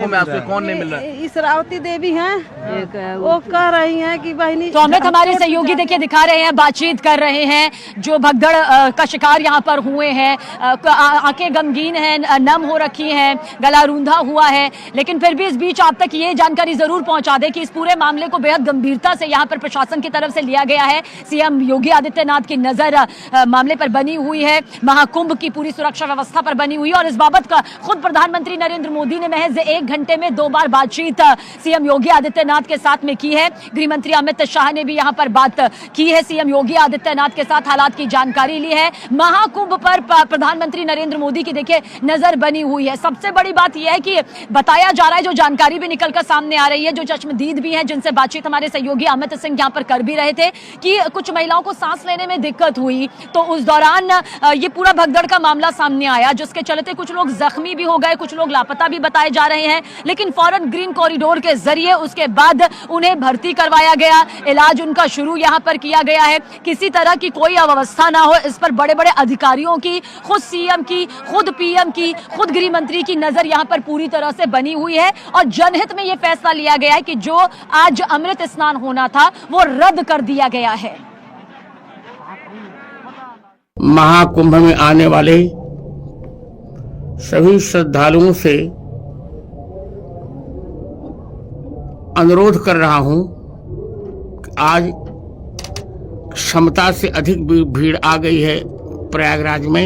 में आपसे कौन नहीं मिल रहा है? इसरावती देवी हैं, वो कह रही हैं कि बहनी। तो अमृत हमारे सहयोगी देखिए दिखा रहे हैं, बातचीत कर रहे हैं। जो भगदड़ का शिकार यहाँ पर हुए हैं, आंखें गमगीन हैं, नम हो रखी हैं, गला रूंधा हुआ है, लेकिन फिर भी इस बीच आप तक ये जानकारी जरूर पहुंचा दे कि इस पूरे मामले को बेहद गंभीरता से यहाँ पर प्रशासन की तरफ से लिया गया है। सीएम योगी आदित्यनाथ की नजर मामले पर बनी हुई है, महाकुंभ की पूरी सुरक्षा व्यवस्था पर बनी हुई है और इस बाबत का खुद प्रधानमंत्री नरेंद्र मोदी ने महज 1 घंटे में 2 बार बातचीत सीएम योगी आदित्यनाथ के साथ में की है। गृह मंत्री अमित शाह ने भी यहां पर बात की है, सीएम योगी आदित्यनाथ के साथ हालात की जानकारी ली है। महाकुंभ पर प्रधानमंत्री नरेंद्र मोदी की देखिए नजर बनी हुई है। सबसे बड़ी बात यह है कि बताया जा रहा है, जो जानकारी भी निकलकर सामने आ रही है, जो चश्मदीद भी है जिनसे बातचीत हमारे सहयोगी अमित सिंह यहां पर कर भी रहे थे, कि कुछ महिलाओं को सांस लेने में दिक्कत हुई, तो उस दौरान ये पूरा भगदड़ का मामला सामने आया, जिसके चलते कुछ लोग जख्मी भी हो गए, कुछ लोग लापता भी बताए जा रहे हैं, लेकिन फौरन ग्रीन कॉरिडोर के जरिए उसके बाद उन्हें भर्ती करवाया गया, इलाज उनका शुरू यहां पर किया गया है। किसी तरह की कोई अव्यवस्था ना हो, इस पर बड़े बड़े अधिकारियों की, खुद सीएम की, खुद पीएम की, खुद गृह मंत्री की नजर यहां पर पूरी तरह से बनी हुई है और जनहित में यह फैसला लिया गया है कि जो आज अमृत स्नान होना था वो रद्द कर दिया गया है। महाकुंभ में आने वाले सभी श्रद्धालुओं से अनुरोध कर रहा हूं कि आज क्षमता से अधिक भीड़ आ गई है प्रयागराज में।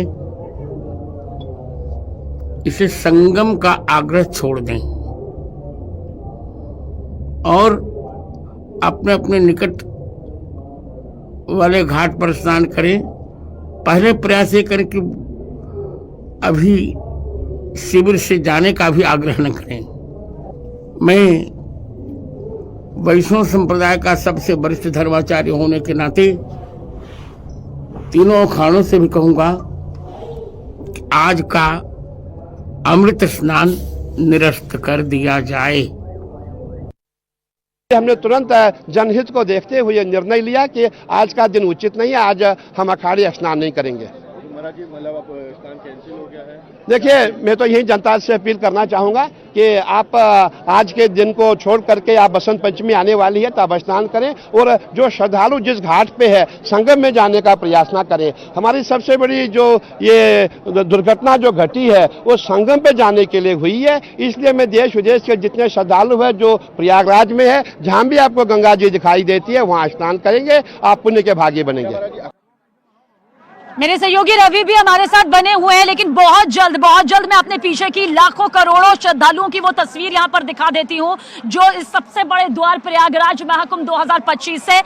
इसे संगम का आग्रह छोड़ दें और अपने अपने निकट वाले घाट पर स्नान करें। पहले प्रयास ये करें कि अभी शिविर से जाने का भी आग्रह न करें। मैं वैष्णव संप्रदाय का सबसे वरिष्ठ धर्माचार्य होने के नाते तीनों अखाड़ों से भी कहूंगा कि आज का अमृत स्नान निरस्त कर दिया जाए। हमने तुरंत जनहित को देखते हुए निर्णय लिया कि आज का दिन उचित नहीं है, आज हम अखाड़े स्नान नहीं करेंगे। स्नान कैंसिल हो गया है। देखिए, मैं तो यही जनता से अपील करना चाहूंगा कि आप आज के दिन को छोड़ करके आप बसंत पंचमी आने वाली है तब स्नान करें और जो श्रद्धालु जिस घाट पे है संगम में जाने का प्रयास ना करें। हमारी सबसे बड़ी जो ये दुर्घटना जो घटी है वो संगम पे जाने के लिए हुई है, इसलिए मैं देश विदेश के जितने श्रद्धालु है जो प्रयागराज में है, जहां भी आपको गंगा जी दिखाई देती है वहां स्नान करेंगे, आप पुण्य के भागी बनेंगे। मेरे सहयोगी रवि भी हमारे साथ बने हुए हैं, लेकिन बहुत जल्द मैं अपने पीछे की लाखों करोड़ों श्रद्धालुओं की वो तस्वीर यहां पर दिखा देती हूं जो इस सबसे बड़े द्वार प्रयागराज महाकुंभ 2025 से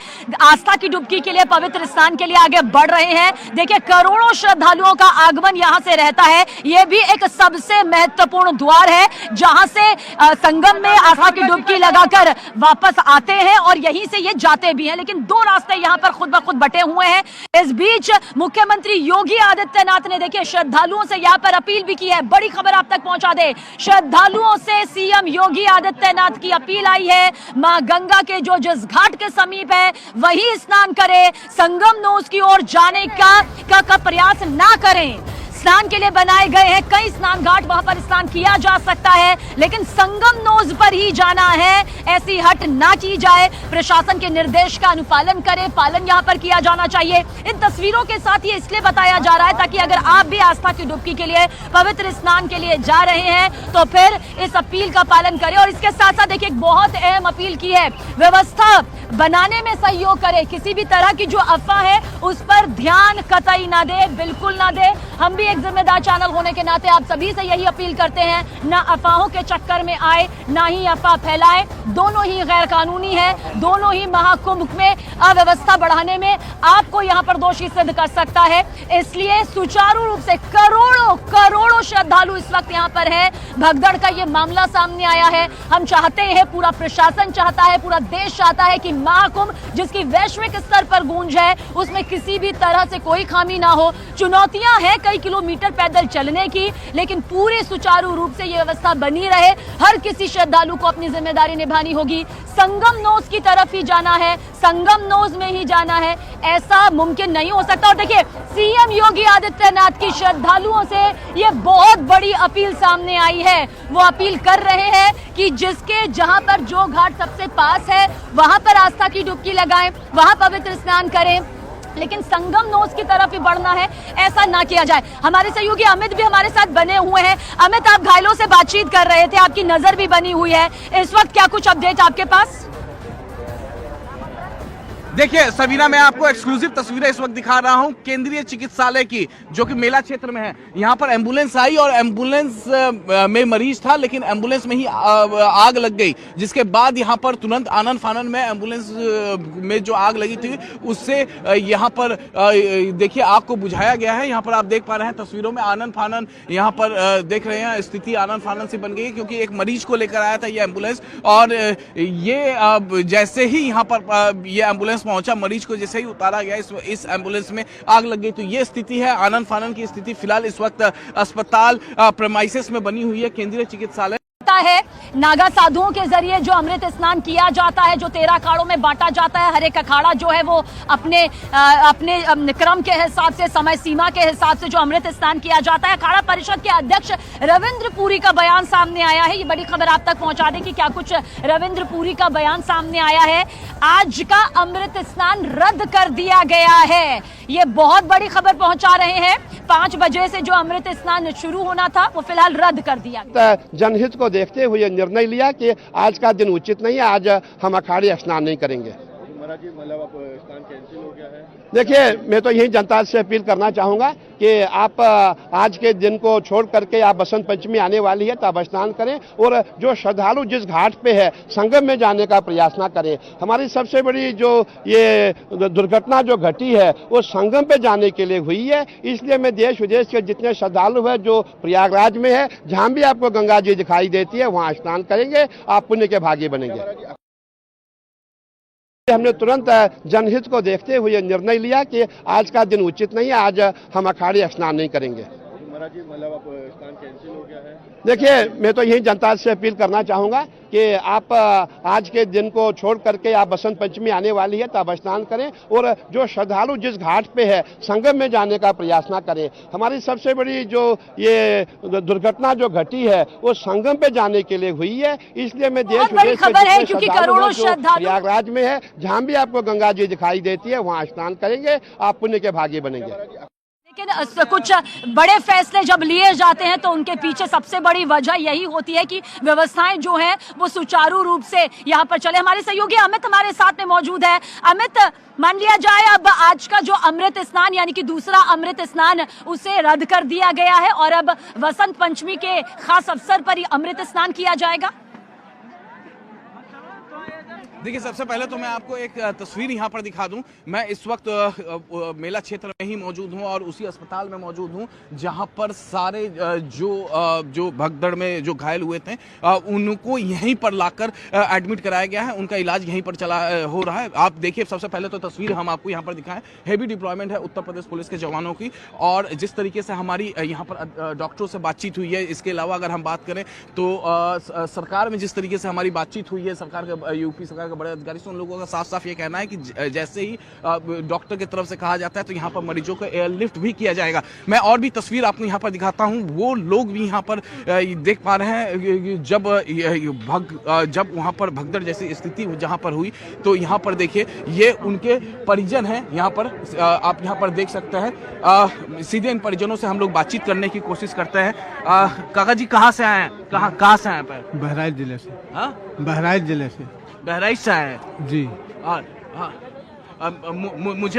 आस्था की डुबकी के लिए, पवित्र स्नान के लिए आगे बढ़ रहे हैं। देखिए, करोड़ों श्रद्धालुओं का आगमन यहां से रहता है। यह भी एक सबसे महत्वपूर्ण द्वार है जहां से संगम में आस्था की डुबकी लगाकर वापस आते हैं और यहीं से ये जाते भी हैं, लेकिन 2 रास्ते यहां पर खुद ब खुद बटे हुए हैं। इस बीच मुख्यमंत्री योगी आदित्यनाथ ने देखिए श्रद्धालुओं से यहां पर अपील भी की है। बड़ी खबर आप तक पहुंचा दे, श्रद्धालुओं से सीएम योगी आदित्यनाथ की अपील आई है, मां गंगा के जो जिस घाट के समीप है वही स्नान करें, संगम नोज की ओर जाने का प्रयास ना करें। स्नान के लिए बनाए गए हैं कई स्नान घाट, वहां पर स्नान किया जा सकता है, लेकिन संगम नोज पर ही जाना है, ऐसी हट ना की जाए। प्रशासन के निर्देश का अनुपालन करें, पालन यहां पर किया जाना चाहिए। इन तस्वीरों के साथ ये इसलिए बताया जा रहा है ताकि अगर आप भी आस्था की डुबकी के लिए, पवित्र स्नान के लिए जा रहे हैं तो फिर इस अपील का पालन करें। और इसके साथ साथ देखिए एक बहुत अहम अपील की है, व्यवस्था बनाने में सहयोग करें, किसी भी तरह की जो अफवाह है उस पर ध्यान कतई ना दे, बिल्कुल ना दे। हम भी एक जिम्मेदार चैनल होने के नाते आप सभी से यही अपील करते हैं, ना अफवाहों के चक्कर में आए, ना ही अफवाह फैलाए। दोनों ही गैर कानूनी है, दोनों ही महाकुंभ में अव्यवस्था बढ़ाने में आपको यहां पर दोषी सिद्ध कर सकता है। इसलिए सुचारू रूप से करोड़ों श्रद्धालु इस वक्त यहां पर है। भगदड़ का ये मामला सामने आया है। हम चाहते हैं, पूरा प्रशासन चाहता है, पूरा देश चाहता है कि महाकुंभ जिसकी वैश्विक स्तर पर गूंज है उसमें किसी भी तरह से कोई खामी ना हो। चुनौतियां हैं कई किलोमीटर पैदल चलने की, लेकिन पूरे सुचारू रूप से यह व्यवस्था बनी रहे। हर किसी श्रद्धालु को अपनी जिम्मेदारी निभानी होगी। संगम नोज की तरफ ही जाना है, संगम नोज में ही जाना है, ऐसा मुमकिन नहीं हो सकता। और देखिए सीएम योगी आदित्यनाथ की श्रद्धालुओं से ये बहुत बड़ी अपील सामने आई है। वो अपील कर रहे हैं कि जिसके जहां पर जो घाट सबसे पास है वहां पर आस्था की डुबकी लगाएं, वहां पवित्र स्नान करें, लेकिन संगम नोस की तरफ ही बढ़ना है, ऐसा ना किया जाए। हमारे सहयोगी अमित भी हमारे साथ बने हुए हैं। अमित, आप घायलों से बातचीत कर रहे थे, आपकी नजर भी बनी हुई है, इस वक्त क्या कुछ अपडेट आपके पास? देखिए सबीना, मैं आपको एक्सक्लूसिव तस्वीरें इस वक्त दिखा रहा हूं केंद्रीय चिकित्सालय की, जो कि मेला क्षेत्र में है। यहां पर एम्बुलेंस आई और एम्बुलेंस में मरीज था, लेकिन एम्बुलेंस में ही आग लग गई, जिसके बाद यहां पर तुरंत आनन फानन में एम्बुलेंस में जो आग लगी थी उससे यहां पर देखिए आग को बुझाया गया है। यहां पर आप देख पा रहे हैं तस्वीरों में आनन फानन, यहां पर देख रहे हैं स्थिति आनन फानन से बन गई, क्योंकि एक मरीज को लेकर आया था ये एम्बुलेंस, और ये जैसे ही यहां पर ये एम्बुलेंस पहुंचा, मरीज को जैसे ही उतारा गया इस एम्बुलेंस में आग लग गई। तो ये स्थिति है, आनन फानन की स्थिति फिलहाल इस वक्त अस्पताल प्रेमाइसिस में बनी हुई है केंद्रीय चिकित्सालय है। नागा साधुओं के जरिए जो अमृत स्नान किया जाता है, जो 13 अखाड़ों में बांटा जाता है, हर एक अखाड़ा जो है वो अपने क्रम के हिसाब से, समय सीमा के हिसाब से जो अमृत स्नान किया जाता है। अखाड़ा परिषद के अध्यक्ष रविंद्र पुरी का बयान सामने आया है। ये बड़ी खबर आप तक पहुंचा दें कि क्या कुछ रविंद्र पुरी का बयान सामने आया है। आज का अमृत स्नान रद्द कर दिया गया है, ये बहुत बड़ी खबर पहुंचा रहे हैं। 5 बजे से जो अमृत स्नान शुरू होना था वो फिलहाल रद्द कर दिया गया। जनहित को देखते हुए निर्णय लिया कि आज का दिन उचित नहीं है, आज हम अखाड़े स्नान नहीं करेंगे। महाराज जी, मतलब अब स्नान कैंसिल हो गया है। देखिए, मैं तो यही जनता से अपील करना चाहूंगा कि आप आज के दिन को छोड़ करके आप बसंत पंचमी आने वाली है तब स्नान करें, और जो श्रद्धालु जिस घाट पे है संगम में जाने का प्रयास ना करें। हमारी सबसे बड़ी जो ये दुर्घटना जो घटी है वो संगम पे जाने के लिए हुई है, इसलिए मैं देश विदेश के जितने श्रद्धालु है जो प्रयागराज में है, जहां भी आपको गंगा जी दिखाई देती है वहां स्नान करेंगे, आप पुण्य के भागी बनेंगे। हमने तुरंत जनहित को देखते हुए निर्णय लिया कि आज का दिन उचित नहीं है, आज हम अखाड़े स्नान नहीं करेंगे। महाराज जी, मतलब अब स्नान कैंसिल हो गया है। देखिए, मैं तो यही जनता से अपील करना चाहूंगा कि आप आज के दिन को छोड़ करके आप बसंत पंचमी आने वाली है तब स्नान करें, और जो श्रद्धालु जिस घाट पे है संगम में जाने का प्रयास ना करें। हमारी सबसे बड़ी जो ये दुर्घटना जो घटी है वो संगम पे जाने के लिए हुई है, इसलिए मैं देश विदेश के जितने श्रद्धालु हैं जो प्रयागराज में है, जहां भी आपको गंगा जी दिखाई देती है वहां स्नान करेंगे, आप पुण्य के भागी बनेंगे। लेकिन कुछ बड़े फैसले जब लिए जाते हैं तो उनके पीछे सबसे बड़ी वजह यही होती है कि व्यवस्थाएं जो हैं वो सुचारू रूप से यहाँ पर चले। हमारे सहयोगी अमित हमारे साथ में मौजूद है। अमित, मान लिया जाए अब आज का जो अमृत स्नान यानी कि दूसरा अमृत स्नान उसे रद्द कर दिया गया है और अब वसंत पंचमी के खास अवसर पर ही अमृत स्नान किया जाएगा। देखिए, सबसे पहले तो मैं आपको एक तस्वीर यहाँ पर दिखा दूं। मैं इस वक्त मेला क्षेत्र में ही मौजूद हूँ और उसी अस्पताल में मौजूद हूँ जहाँ पर सारे जो भगदड़ में जो घायल हुए थे उनको यहीं पर लाकर एडमिट कराया गया है, उनका इलाज यहीं पर चला हो रहा है। आप देखिए, सबसे पहले तो तस्वीर हम आपको यहाँ पर दिखाएं। हेवी डिप्लॉयमेंट है उत्तर प्रदेश पुलिस के जवानों की, और जिस तरीके से हमारी यहाँ पर डॉक्टरों से बातचीत हुई है, इसके अलावा अगर हम बात करें तो सरकार में जिस तरीके से हमारी बातचीत हुई है, सरकार के यूपी सरकार बड़े अधिकारी से, उन लोगों का साफ साफ ये कहना है कि जैसे ही डॉक्टर की तरफ से कहा जाता है तो यहाँ पर मरीजों को एयरलिफ्ट भी किया जाएगा। मैं और भी तस्वीर आपको यहाँ पर दिखाता हूँ। वो लोग भी यहाँ पर देख पा रहे हैं जब वहाँ पर भगदड़ जैसी स्थिति जहाँ पर हुई, तो यहाँ पर देखिए ये उनके परिजन हैं। यहाँ पर आप यहाँ पर देख सकते हैं, सीधे इन परिजनों से हम लोग बातचीत करने की कोशिश करते हैं। काका जी, कहाँ से आए हैं? कहाँ से आए हैं? बहराइच जिले से। हाँ, बहराइच जिले से। बहराइच से आए हैं जी। हाँ,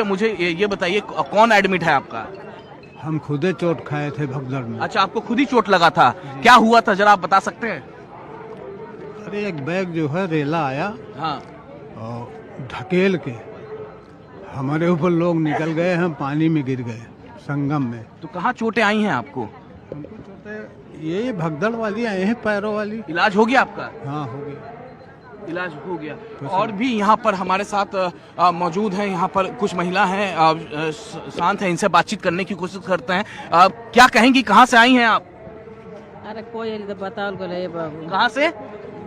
मुझे ये बताइए, कौन एडमिट है आपका? हम खुदे चोट खाए थे भगदड़ में। अच्छा, आपको खुद ही चोट लगा था? क्या हुआ था, जरा आप बता सकते हैं? अरे एक बैग जो है रेला आया, हाँ, और ढकेल के हमारे ऊपर लोग निकल गए, हम पानी में गिर गए संगम में। तो कहाँ चोटें आई हैं आपको? हमको चोटें ये भगदड़ वाली आई हैं, पैरों वाली। इलाज हो गया आपका? हाँ, हो गया, इलाज हो गया। और भी यहाँ पर हमारे साथ मौजूद हैं, यहाँ पर कुछ महिला हैं, शांत हैं, इनसे बातचीत करने की कोशिश करते हैं। क्या कहेंगी, कहाँ से आई हैं आप? अरे कोई बताओ बाबू। कहाँ से?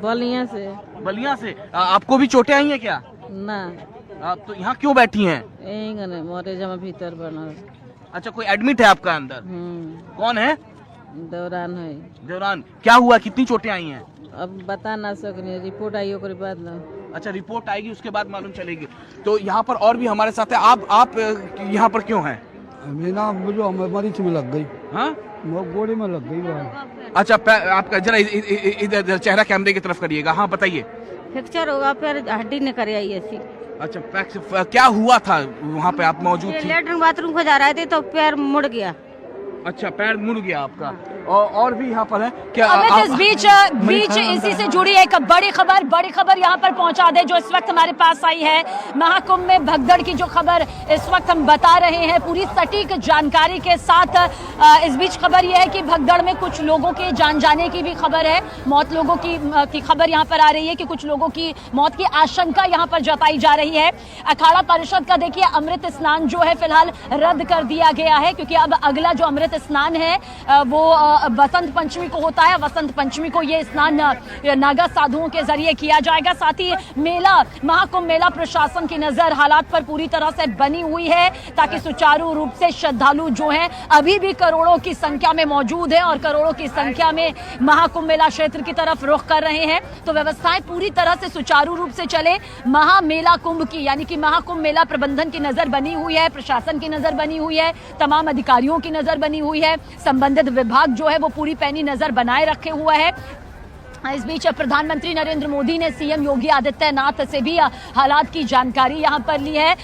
बलिया से। बलिया से। आपको भी चोटें आई हैं क्या? ना। आप तो यहाँ क्यों बैठी हैं? मोरे जमा भीतर बना। अच्छा, कोई एडमिट है आपका अंदर? कौन है? दौरान है। दौरान क्या हुआ, कितनी चोटें आई हैं? अब बता ना सकने, रिपोर्ट आई ओकरे बाद ना। अच्छा, रिपोर्ट आएगी उसके बाद मालूम चलेगी। तो यहाँ पर और भी हमारे साथ है। आप यहाँ पर क्यों हैं? मेरा मरीज में लग गई। हाँ, गोली में लग गई। अच्छा, आपका जरा इधर चेहरा कैमरे की तरफ करिएगा। हाँ, बताइए। फ्रैक्चर होगा, फिर हड्डी ने कर आई ऐसी। अच्छा, क्या हुआ था वहाँ पे, आप मौजूद थी? लेटरिन बाथरूम को जा रहे थे तो पैर मुड़ गया। अच्छा, पैर मुड़ गया आपका। और भी यहाँ पर है क्या? इस बीच इसी से जुड़ी एक बड़ी खबर यहाँ पर पहुंचा दे, जो इस वक्त हमारे पास आई है। महाकुंभ में भगदड़ की जो खबर इस वक्त हम बता रहे हैं पूरी सटीक जानकारी के साथ। इस बीच खबर यह है कि भगदड़ में कुछ लोगों के जान जाने की भी खबर है, मौत लोगों की खबर यहाँ पर आ रही है कि कुछ लोगों की मौत की आशंका यहाँ पर जताई जा रही है। अखाड़ा परिषद का देखिए अमृत स्नान जो है फिलहाल रद्द कर दिया गया है, क्योंकि अब अगला जो अमृत स्नान है वो वसंत पंचमी को होता है। वसंत पंचमी को ये स्नान नागा साधुओं के जरिए किया जाएगा। साथ ही महाकुंभ मेला प्रशासन की नजर हालात पर पूरी तरह से बनी हुई है, ताकि सुचारू रूप से श्रद्धालु जो हैं अभी भी करोड़ों की संख्या में मौजूद है और करोड़ों की संख्या में महाकुंभ मेला क्षेत्र की तरफ रुख कर रहे हैं। तो व्यवस्थाएं पूरी तरह से सुचारू रूप से चले, महामेला कुंभ की यानी कि महाकुंभ मेला प्रबंधन की नजर बनी हुई है, प्रशासन की नजर बनी हुई है, तमाम अधिकारियों की नजर बनी हुई है, संबंधित विभाग जो है वो पूरी पैनी नजर बनाए रखे हुआ है। इस बीच प्रधानमंत्री नरेंद्र मोदी ने सीएम योगी आदित्यनाथ से भी हालात की जानकारी यहां पर ली है।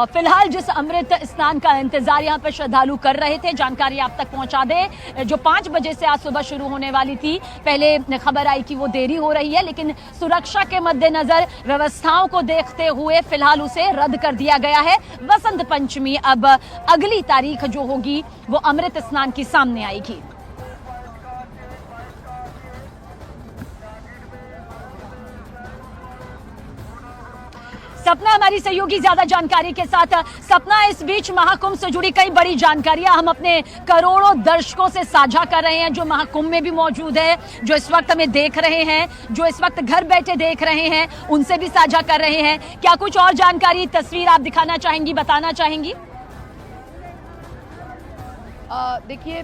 फिलहाल जिस अमृत स्नान का इंतजार यहां पर श्रद्धालु कर रहे थे, जानकारी आप तक पहुंचा दे, जो 5 बजे से आज सुबह शुरू होने वाली थी, पहले खबर आई कि वो देरी हो रही है, लेकिन सुरक्षा के मद्देनजर व्यवस्थाओं को देखते हुए फिलहाल उसे रद्द कर दिया गया है। वसंत पंचमी अब अगली तारीख जो होगी वो अमृत स्नान की सामने आएगी। सपना हमारी सहयोगी ज्यादा जानकारी के साथ। सपना, इस बीच महाकुंभ से जुड़ी कई बड़ी जानकारियां हम अपने करोड़ों दर्शकों से साझा कर रहे हैं, जो महाकुंभ में भी मौजूद है, जो इस वक्त हमें देख रहे हैं, जो इस वक्त घर बैठे देख रहे हैं, उनसे भी साझा कर रहे हैं। क्या कुछ और जानकारी, तस्वीर आप दिखाना चाहेंगी, बताना चाहेंगी? देखिए,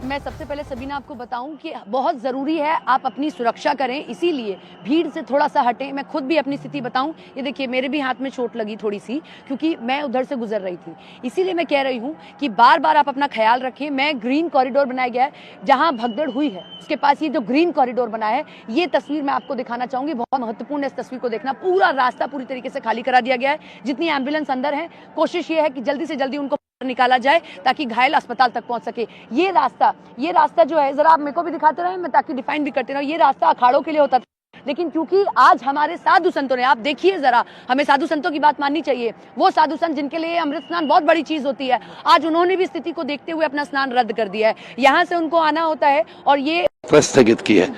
मैं सबसे पहले सबीना आपको बताऊं कि बहुत ज़रूरी है आप अपनी सुरक्षा करें, इसीलिए भीड़ से थोड़ा सा हटें। मैं खुद भी अपनी स्थिति बताऊं, ये देखिए मेरे भी हाथ में चोट लगी थोड़ी सी, क्योंकि मैं उधर से गुजर रही थी। इसीलिए मैं कह रही हूं कि बार बार आप अपना ख्याल रखें। मैं ग्रीन कॉरिडोर बनाया गया है जहां भगदड़ हुई है, उसके पास ये जो ग्रीन कॉरिडोर बनाया है, ये तस्वीर मैं आपको दिखाना चाहूंगी। बहुत महत्वपूर्ण है इस तस्वीर को देखना। पूरा रास्ता पूरी तरीके से खाली करा दिया गया है। जितनी एम्बुलेंस अंदर है, कोशिश ये है कि जल्दी से जल्दी उनको निकाला जाए ताकि घायल अस्पताल तक पहुंच सके। ये रास्ता जो है, जरा आप मेरे को भी दिखाते रहे, मैं ताकि डिफाइन भी करते रहे। ये रास्ता अखाड़ों के लिए होता था, लेकिन क्योंकि आज हमारे साधु संतों ने, आप देखिए जरा, हमें साधु संतों की बात माननी चाहिए। वो साधु संत जिनके लिए अमृत स्नान बहुत बड़ी चीज होती है, आज उन्होंने भी स्थिति को देखते हुए अपना स्नान रद्द कर दिया है। यहाँ से उनको आना होता है और ये स्थगित की है।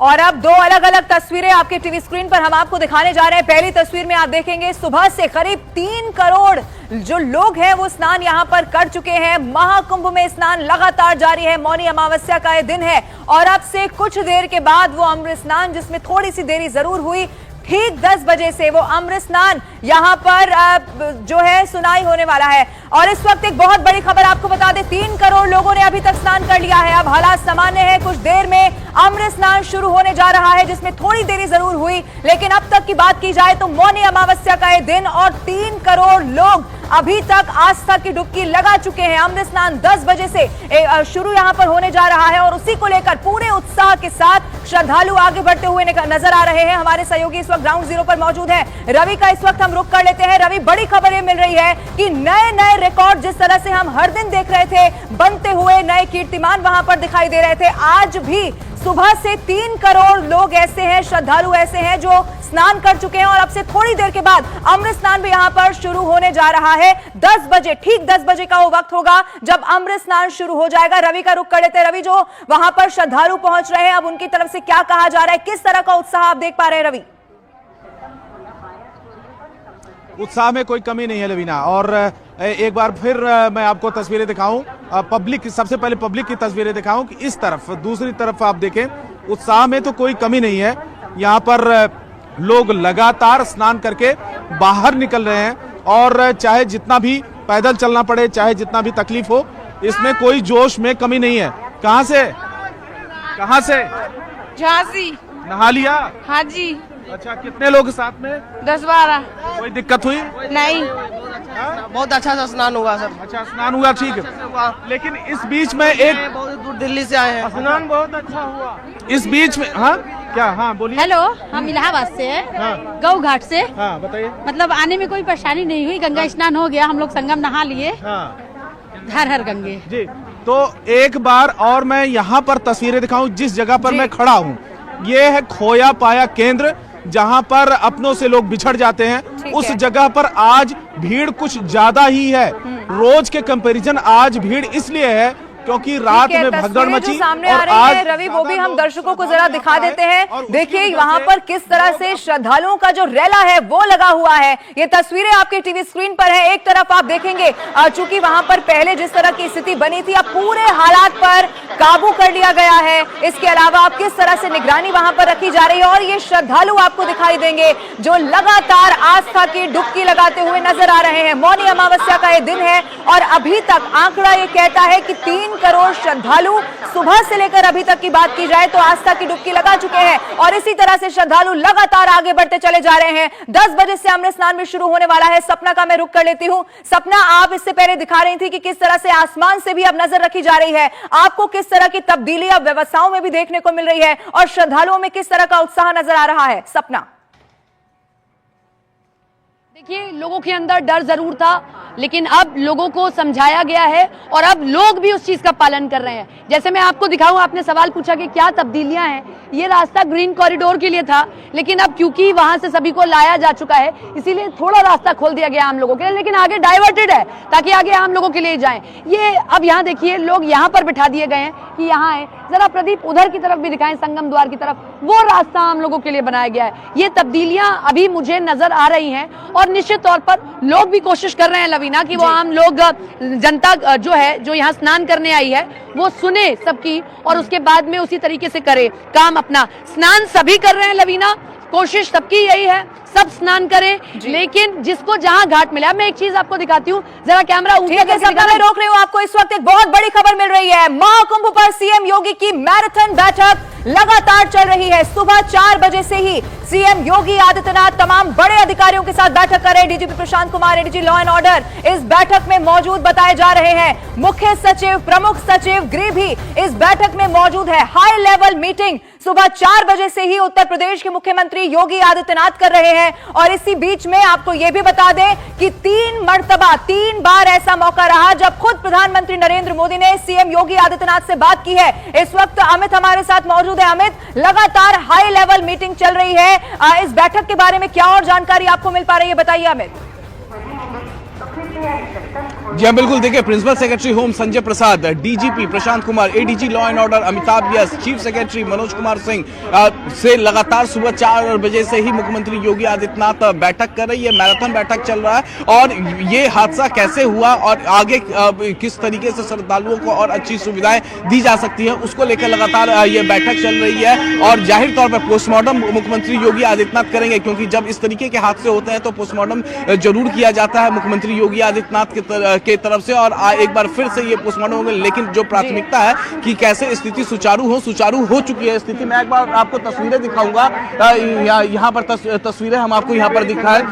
और अब 2 अलग अलग तस्वीरें आपके टीवी स्क्रीन पर हम आपको दिखाने जा रहे हैं। पहली तस्वीर में आप देखेंगे सुबह से करीब 3 करोड़ जो लोग हैं वो स्नान यहां पर कर चुके हैं। महाकुंभ में स्नान लगातार जारी है। मौनी अमावस्या का ये दिन है और अब से कुछ देर के बाद वो अमृत स्नान, जिसमें थोड़ी सी देरी जरूर हुई, ठीक 10 बजे से वो अमृत स्नान यहाँ पर जो है सुनाई होने वाला है। और इस वक्त एक बहुत बड़ी खबर आपको बता दें, 3 करोड़ लोगों ने अभी तक स्नान कर लिया है। अब हालात सामान्य है, कुछ देर में अमृत स्नान शुरू होने जा रहा है, जिसमें थोड़ी देरी जरूर हुई, लेकिन अब तक की बात की जाए तो मौनी अमावस्या का ये दिन और 3 करोड़ लोग अभी तक आस्था की डुबकी लगा चुके हैं। अमृत स्नान 10 बजे से शुरू यहाँ पर होने जा रहा है और उसी को लेकर पूरे उत्साह के साथ श्रद्धालु आगे बढ़ते हुए नजर आ रहे हैं। हमारे सहयोगी इस वक्त ग्राउंड जीरो पर मौजूद है रवि का इस वक्त हम रुख कर लेते हैं। रवि, बड़ी खबर ये मिल रही है कि नए नए रिकॉर्ड जिस तरह से हम हर दिन देख रहे थे बनते हुए, नए कीर्तिमान वहां पर दिखाई दे रहे थे, आज भी सुबह से 3 करोड़ लोग ऐसे हैं, श्रद्धालु ऐसे हैं जो स्नान कर चुके हैं और अब से थोड़ी देर के बाद अमृत स्नान भी यहां पर शुरू होने जा रहा है। 10 बजे, ठीक 10 बजे का वो वक्त होगा जब अमृत स्नान शुरू हो जाएगा। रवि का रुख कर लेते हैं। रवि, जो वहां पर श्रद्धालु पहुंच रहे हैं, अब उनकी तरफ से क्या कहा जा रहा है, किस तरह का उत्साह आप देख पा रहे हैं रवि? उत्साह में कोई कमी नहीं है लवीना। और एक बार फिर मैं आपको तस्वीरें दिखाऊं, पब्लिक, सबसे पहले पब्लिक की तस्वीरें दिखाऊं कि इस तरफ, दूसरी तरफ आप देखें, उत्साह में तो कोई कमी नहीं है। यहाँ पर लोग लगातार स्नान करके बाहर निकल रहे हैं और चाहे जितना भी पैदल चलना पड़े, चाहे जितना भी तकलीफ हो, इसमें कोई जोश में कमी नहीं है। कहाँ से झांसी। नहा लिया? हाँ जी। अच्छा, कितने लोग साथ में? 10-12। कोई दिक्कत हुई? नहीं। बहुत अच्छा सा स्नान हुआ सर। अच्छा, स्नान हुआ, ठीक है। लेकिन इस बीच में एक बहुत दूर दिल्ली से आए हैं। स्नान बहुत अच्छा हुआ। इस बीच में हाँ क्या? हाँ बोलिए। हेलो, हम इलाहाबाद से हैं, हाँ। गौ घाट से। हाँ बताइए। मतलब आने में कोई परेशानी नहीं हुई, गंगा स्नान हो गया, हम लोग संगम नहा लिए। हाँ हर हर गंगे जी। तो एक बार और मैं यहाँ पर तस्वीरें दिखाऊं जिस जगह पर मैं खड़ा हूँ। ये है खोया पाया केंद्र, जहाँ पर अपनों से लोग बिछड़ जाते हैं। उस जगह पर आज भीड़ कुछ ज्यादा ही है। रोज के कंपैरिजन आज भीड़ इसलिए है क्योंकि रात में भगदड़ मची। सामने आ रही है रवि, वो भी हम दर्शकों को जरा दिखा देते हैं। देखिए वहां पर किस तरह से श्रद्धालुओं का जो रैला है वो लगा हुआ है। ये तस्वीरें आपके टीवी स्क्रीन पर है। एक तरफ आप देखेंगे चूंकि वहां पर पहले जिस तरह की स्थिति बनी थी, अब पूरे हालात पर काबू कर लिया गया है। इसके अलावा अब किस तरह से निगरानी वहां पर रखी जा रही है, और ये श्रद्धालु आपको दिखाई देंगे जो लगातार आस्था की डुबकी लगाते हुए नजर आ रहे हैं। मौनी अमावस्या का ये दिन है और अभी तक आंकड़ा ये कहता है कि 3 करोड़ श्रद्धालु सुबह से लेकर अभी तक की बात की जाए तो आस्था की डुबकी लगा चुके हैं, और इसी तरह से श्रद्धालु लगातार आगे बढ़ते चले जा रहे हैं। 10 बजे से अमृत स्नान भी शुरू होने वाला है। सपना का मैं रुख कर लेती हूं। सपना, आप इससे पहले दिखा रही थी कि किस तरह से आसमान से भी अब नजर रखी जा रही है। आपको किस तरह की तब्दीली अब व्यवस्थाओं में भी देखने को मिल रही है और श्रद्धालुओं में किस तरह का उत्साह नजर आ रहा है? सपना। देखिए, लोगों के अंदर डर जरूर था, लेकिन अब लोगों को समझाया गया है और अब लोग भी उस चीज का पालन कर रहे हैं। जैसे मैं आपको दिखाऊं, आपने सवाल पूछा कि क्या तब्दीलियां हैं। ये रास्ता ग्रीन कॉरिडोर के लिए था, लेकिन अब क्योंकि वहां से सभी को लाया जा चुका है, इसीलिए थोड़ा रास्ता खोल दिया गया आम लोगों के लिए, लेकिन आगे डाइवर्टेड है ताकि आगे आम लोगों के लिए जाएं। ये अब यहाँ देखिए, लोग यहाँ पर बिठा दिए गए हैं कि यहाँ है। जरा प्रदीप उधर की तरफ भी दिखाएं, संगम द्वार की तरफ, वो रास्ता आम लोगों के लिए बनाया गया है। ये तब्दीलियां अभी मुझे नजर आ रही हैं और निश्चित तौर पर लोग भी कोशिश कर रहे हैं लवीना कि वो आम लोग, जनता जो है, जो यहाँ स्नान करने आई है, वो सुने सबकी और उसके बाद में उसी तरीके से करे काम अपना। स्नान सभी कर रहे हैं लवीना, कोशिश सबकी यही है, सब स्नान करें, लेकिन जिसको जहां घाट मिला। मैं एक चीज आपको दिखाती हूँ, जरा कैमरा ऊपर करके दिखा। मैं रोक रही हूँ आपको। इस वक्त एक बहुत बड़ी खबर मिल रही है। महाकुंभ पर सीएम योगी की मैराथन बैठक लगातार चल रही है। सुबह 4 बजे से ही सीएम योगी आदित्यनाथ तमाम बड़े अधिकारियों के साथ बैठक कर रहे हैं। DGP Prashant Kumar, ADG law and order इस बैठक में मौजूद बताए जा रहे हैं। मुख्य सचिव, प्रमुख सचिव गृह भी इस बैठक में मौजूद है। हाई लेवल मीटिंग सुबह 4 बजे से ही उत्तर प्रदेश के मुख्यमंत्री योगी आदित्यनाथ कर रहे हैं। और इसी बीच में आपको यह भी बता दें कि 3 बार ऐसा मौका रहा जब खुद प्रधानमंत्री नरेंद्र मोदी ने सीएम योगी आदित्यनाथ से बात की है। इस वक्त अमित हमारे साथ मौजूद है। अमित, लगातार हाई लेवल मीटिंग चल रही है, इस बैठक के बारे में क्या और जानकारी आपको मिल पा रही है, बताइए अमित। जी हाँ, बिल्कुल। देखिए, principal secretary home Sanjay Prasad, DGP Prashant Kumar, ADG law and order Amitabh Vyas, chief secretary Manoj Kumar Singh से लगातार सुबह 4 बजे से ही मुख्यमंत्री योगी आदित्यनाथ बैठक कर रही है। मैराथन बैठक चल रहा है और ये हादसा कैसे हुआ और आगे किस तरीके से श्रद्धालुओं को और अच्छी सुविधाएं दी जा सकती है, उसको लेकर लगातार ये बैठक चल रही है। और जाहिर तौर पर पोस्टमार्टम मुख्यमंत्री योगी आदित्यनाथ करेंगे, क्योंकि जब इस तरीके के हादसे होते हैं तो पोस्टमार्टम जरूर किया जाता है मुख्यमंत्री योगी आदित्यनाथ के तरफ से, और एक बार फिर से ये पोस्टमार्टम होगा। लेकिन जो प्राथमिकता है कि कैसे स्थिति सुचारू हो चुकी है स्थिति। मैं एक बार आपको तस्वीरें दिखाऊंगा। यहाँ पर तस्वीरें हम आपको यहाँ पर दिखाएं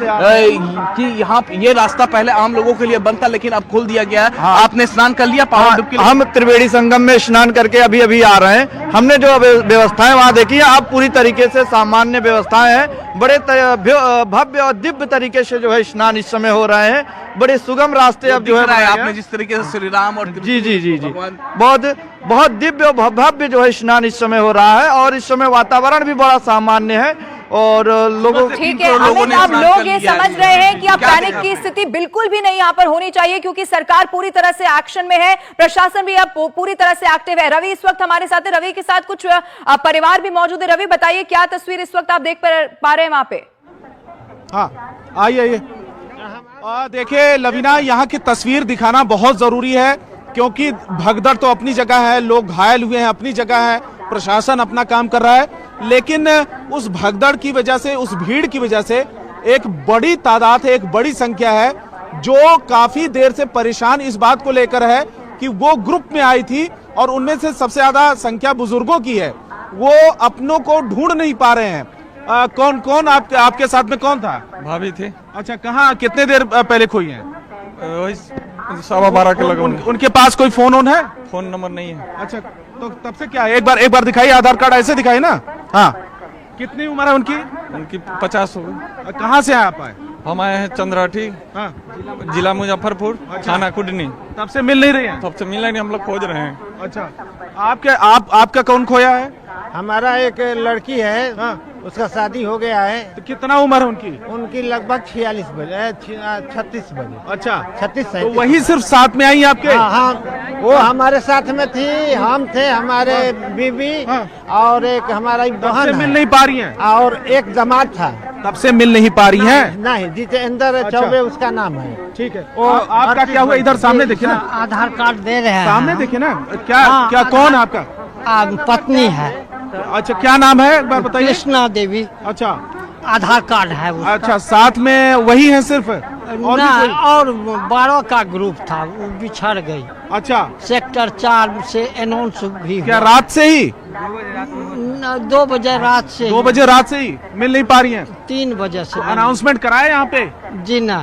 कि यहाँ ये रास्ता पहले आम लोगों के लिए बंद था, लेकिन अब खोल दिया गया है। आपने स्नान कर लिया? हम त्रिवेणी संगम में स्नान करके अभी आ रहे हैं। हमने जो व्यवस्थाएं वहाँ देखी है, अब पूरी तरीके से सामान्य व्यवस्थाएं हैं। बड़े भव्य और दिव्य तरीके से जो है स्नान इस समय हो रहे हैं। बड़े सुगम रास्ते अब जो है आपने जिस तरीके से श्री राम और जी बहुत दिव्य और भव्य जो है स्नान इस समय हो रहा है, और इस समय वातावरण भी बड़ा सामान्य है और लोगों ठीक है अमित, अब लोग ये समझ रहे हैं कि अब पैनिक की स्थिति बिल्कुल भी नहीं यहाँ पर होनी चाहिए, क्योंकि सरकार पूरी तरह से एक्शन में है, प्रशासन भी अब पूरी तरह से एक्टिव है। रवि इस वक्त हमारे साथ है, रवि के साथ कुछ परिवार भी मौजूद है। रवि बताइए, क्या तस्वीर इस वक्त आप देख पा रहे हैं वहां पे? हाँ, आइए। देखिए लवीना, यहाँ की तस्वीर दिखाना बहुत जरूरी है, क्योंकि भगदड़ तो अपनी जगह है, लोग घायल हुए हैं अपनी जगह है, प्रशासन अपना काम कर रहा है, लेकिन उस भगदड़ की वजह से, उस भीड़ की वजह से एक बड़ी तादाद है, एक बड़ी संख्या है जो काफी देर से परेशान इस बात को लेकर है कि वो ग्रुप में आई थी और उनमें से सबसे ज्यादा संख्या बुजुर्गों की है, वो अपनों को ढूंढ नहीं पा रहे हैं। कौन कौन आपके साथ में कौन था? भाभी थे। अच्छा, कहाँ कितने देर पहले खोई है? वही 12:15 के लगभग। उनके पास कोई फोन ऑन है? फोन नंबर नहीं है। अच्छा, तो तब से क्या है? एक बार दिखाइए आधार कार्ड, ऐसे दिखाइए ना। हाँ, कितनी उम्र है उनकी? उनकी 50 हो गई। कहाँ से आप आए? हम आए हैं चंद्राठी, हाँ, जिला मुजफ्फरपुर, अच्छा। थाना कुडनी। तब से मिल नहीं रही है? तब से मिला नहीं, हम लोग खोज रहे हैं। अच्छा, आपका कौन खोया है? हमारा एक लड़की है, हाँ, उसका शादी हो गया है। तो कितना उम्र है उनकी? उनकी लगभग 36 बजे 36 बजे। अच्छा, 36 तो वही सिर्फ साथ में आई आपके? हाँ, वो हमारे साथ में थी, हम थे, हमारे बीबी और एक हमारा बहन मिल नहीं पा रही हैं? और एक दामाद था। तब से मिल नहीं पा रही हैं? नहीं, जितेंद्र चौबे उसका नाम है। ठीक है, आपका क्या हुआ? इधर सामने देखिए ना, आधार कार्ड दे रहे हैं, सामने देखिए ना। क्या कौन है आपका? पत्नी है। अच्छा, क्या नाम है एक बार बताइए? कृष्णा देवी। अच्छा, आधार कार्ड है उसका। अच्छा, साथ में वही है सिर्फ? और और 12 का ग्रुप था, वो बिछड़ गई। अच्छा, सेक्टर 4 से अनाउंस भी क्या रात से ही? 2 बजे रात से। 2 बजे रात से ही मिल नहीं पा रही हैं? 3 बजे से। अनाउंसमेंट कराए यहाँ पे? जी ना,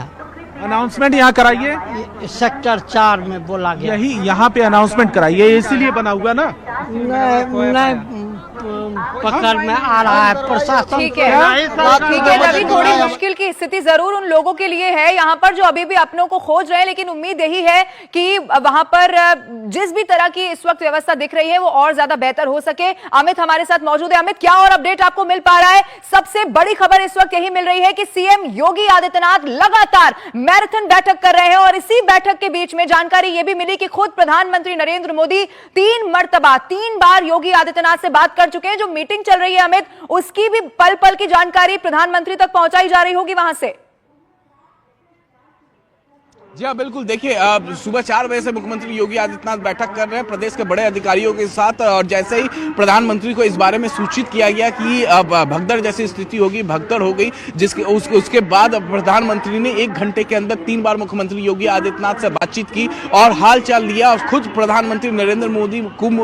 अनाउंसमेंट यहाँ कराइए। सेक्टर 4 में बोला गया। यही यहाँ पे अनाउंसमेंट कराइए, इसीलिए बना हुआ ना। नहीं पकड़ में आ रहा है प्रशासन। ठीक है, ठीक है रवि, थोड़ी मुश्किल की स्थिति जरूर उन लोगों के लिए है यहाँ पर जो अभी भी अपनों को खोज रहे हैं, लेकिन उम्मीद यही है कि वहां पर जिस भी तरह की इस वक्त व्यवस्था दिख रही है वो और ज्यादा बेहतर हो सके। अमित हमारे साथ मौजूद है। अमित, क्या और अपडेट आपको मिल पा रहा है? सबसे बड़ी खबर इस वक्त यही मिल रही है कि सीएम योगी आदित्यनाथ लगातार मैराथन बैठक कर रहे हैं और इसी बैठक के बीच में जानकारी यह भी मिली कि खुद प्रधानमंत्री नरेंद्र मोदी 3 बार योगी आदित्यनाथ से बात कर चुके हैं। जो मीटिंग चल रही है अमित, उसकी भी पल पल की जानकारी प्रधानमंत्री तक पहुंचाई जा रही होगी वहां से। जी हाँ, बिल्कुल। देखिए, सुबह 4 बजे से मुख्यमंत्री योगी आदित्यनाथ बैठक कर रहे हैं प्रदेश के बड़े अधिकारियों के साथ, और जैसे ही प्रधानमंत्री को इस बारे में सूचित किया गया कि भगदड़ जैसी स्थिति होगी, भगदड़ हो गई, उसके बाद प्रधानमंत्री ने 1 घंटे के अंदर 3 बार मुख्यमंत्री योगी आदित्यनाथ से बातचीत की और हाल चाल लिया। और खुद प्रधानमंत्री नरेंद्र मोदी कुंभ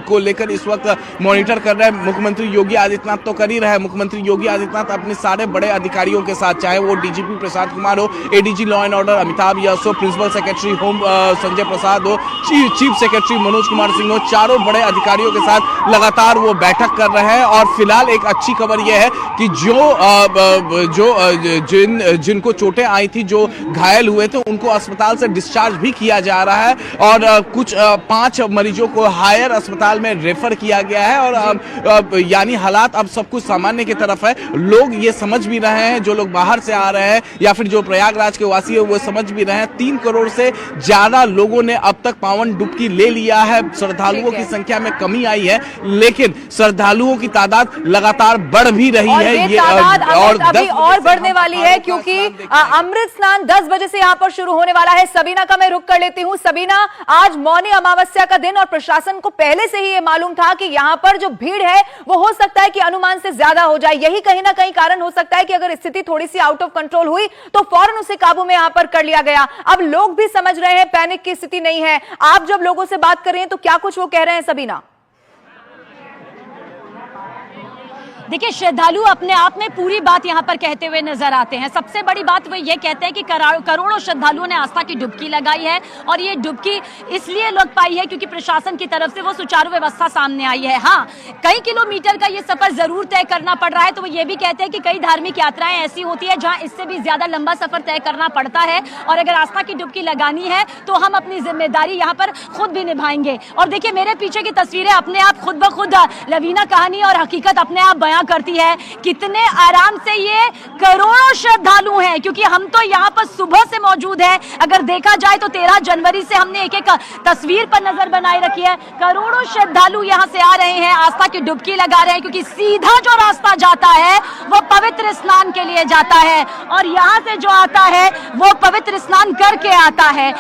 को लेकर इस वक्त मॉनिटर कर रहे हैं। मुख्यमंत्री योगी आदित्यनाथ तो कर ही रहे हैं, मुख्यमंत्री योगी आदित्यनाथ अपने सारे बड़े अधिकारियों के साथ, चाहे वो डीजीपी प्रसाद कुमार हो, ADG law and order Amitabh Yash हो, principal secretary home Sanjay Prasad हो, चीफ सेक्रेटरी मनोज कुमार सिंह हो, चारों बड़े अधिकारियों के साथ लगातार वो बैठक कर रहे हैं। और फिलहाल एक अच्छी खबर यह है कि जिनको चोटें आई थी, जो घायल हुए थे, उनको अस्पताल से डिस्चार्ज भी किया जा रहा है और कुछ 5 मरीजों को हायर अस्पताल में रेफर किया गया है। और यानी हालात अब सब कुछ सामान्य की तरफ है। लोग ये समझ भी रहे हैं, जो लोग बाहर से आ रहे हैं या फिर जो प्रयागराज के वासी है वो समझ भी रहे हैं। 3 करोड़ से ज्यादा लोगों ने अब तक पावन डुबकी ले लिया है। श्रद्धालुओं की संख्या में कमी आई है, लेकिन श्रद्धालुओं की तादाद लगातार बढ़ भी रही है। ये तादाद अभी और बढ़ने वाली है क्योंकि अमृत स्नान 10 बजे से यहाँ पर शुरू होने वाला है। सबीना का मैं रुख कर लेती हूँ। सबीना, आज मौनी अमावस्या का दिन और प्रशासन को पहले से ही ये मालूम था कि यहाँ पर जो भीड़ है वो हो सकता है कि अनुमान से ज्यादा हो जाए। यही कहीं ना कहीं कारण हो सकता है कि अगर स्थिति थोड़ी सी आउट ऑफ कंट्रोल हुई तो फौरन उसे काबू में यहाँ पर कर लिया गया। अब लोग भी समझ रहे हैं पैनिक की स्थिति नहीं है। आप जब लोगों से बात कर रहे हैं तो क्या कुछ वो कह रहे हैं सबीना? देखिए, श्रद्धालु अपने आप में पूरी बात यहाँ पर कहते हुए नजर आते हैं। सबसे बड़ी बात वो ये कहते हैं कि करोड़ों श्रद्धालुओं ने आस्था की डुबकी लगाई है और ये डुबकी इसलिए लग पाई है क्योंकि प्रशासन की तरफ से वो सुचारू व्यवस्था सामने आई है। हाँ, कई किलोमीटर का ये सफर जरूर तय करना पड़ रहा है। तो वो ये भी कहते हैं कि कई धार्मिक यात्राएं ऐसी होती है जहाँ इससे भी ज्यादा लंबा सफर तय करना पड़ता है और अगर आस्था की डुबकी लगानी है तो हम अपनी जिम्मेदारी यहाँ पर खुद भी निभाएंगे। और देखिए, मेरे पीछे की तस्वीरें अपने आप खुद ब खुद लवीना कहानी और हकीकत अपने आप बयां करती है। कितने आराम से ये करोड़ों श्रद्धालु हैं, क्योंकि हम तो यहाँ पर सुबह से मौजूद है। अगर देखा जाए तो 13 जनवरी से हमने एक एक तस्वीर पर नजर बनाए रखी है। करोड़ों श्रद्धालु यहाँ से आ रहे हैं, आस्था की डुबकी लगा रहे हैं, क्योंकि सीधा जो रास्ता जाता है वो पवित्र स्नान के लिए जाता है और यहाँ से जो आता है वो पवित्र स्नान करके आता है।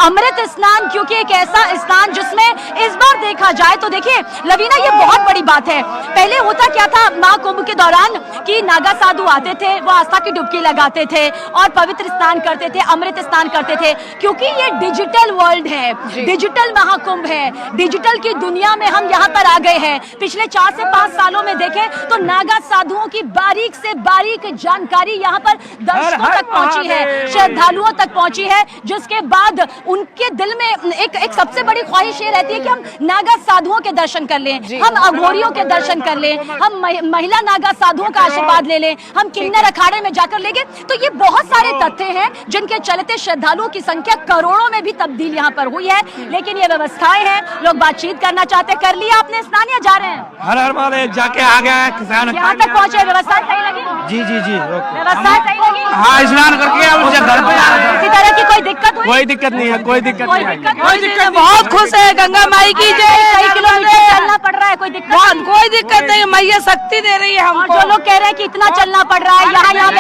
अमृत स्नान, क्योंकि एक ऐसा स्नान जिसमें इस बार देखा जाए तो देखिए लवीना, ये बहुत बड़ी बात है। पहले होता क्या था महाकुंभ के दौरान कि नागा साधु आते थे, वो आस्था की डुबकी लगाते थे और पवित्र स्नान करते थे, अमृत स्नान करते थे। क्योंकि ये डिजिटल वर्ल्ड है, डिजिटल महाकुंभ है, डिजिटल की दुनिया में हम यहाँ पर आ गए हैं। पिछले 4 से 5 सालों में देखें तो नागा साधुओं की बारीक से बारीक जानकारी यहाँ पर दर्शकों तक पहुंची है, श्रद्धालुओं तक पहुंची है, जिसके बाद उनके दिल में एक सबसे बड़ी ख्वाहिश ये रहती है कि हम नागा साधुओं के दर्शन कर लें, हम अघोरियों के दर्शन कर लें, हम महिला नागा साधुओं का आशीर्वाद ले लें, हम किन्नर अखाड़े में जाकर लेंगे। तो ये बहुत सारे तथ्य हैं जिनके चलते श्रद्धालुओं की संख्या करोड़ों में भी तब्दील यहाँ पर हुई है। लेकिन ये व्यवस्थाएं हैं, लोग बातचीत करना चाहते, कर लिया आपने स्नान या जा रहे हैं? हर हर महादेव जाके आ गया है किसान। यहाँ तक पहुंचे, व्यवस्था सही लगी? जी जी जी, व्यवस्था सही लगी? हाँ, स्नान करके अब घर पे जा रहे हैं। किसी तरह की कोई दिक्कत हुई? कोई दिक्कत नहीं है, कोई दिक्कत नहीं है। बहुत खुश है, गंगा माई की जय। कई किलोमीटर चलना पड़ रहा है, कोई दिक्कत? कोई दिक्कत नहीं, मैया शक्ति दे रही है हमको। जो लोग कह रहे हैं कि इतना चलना पड़ रहा है, यहाँ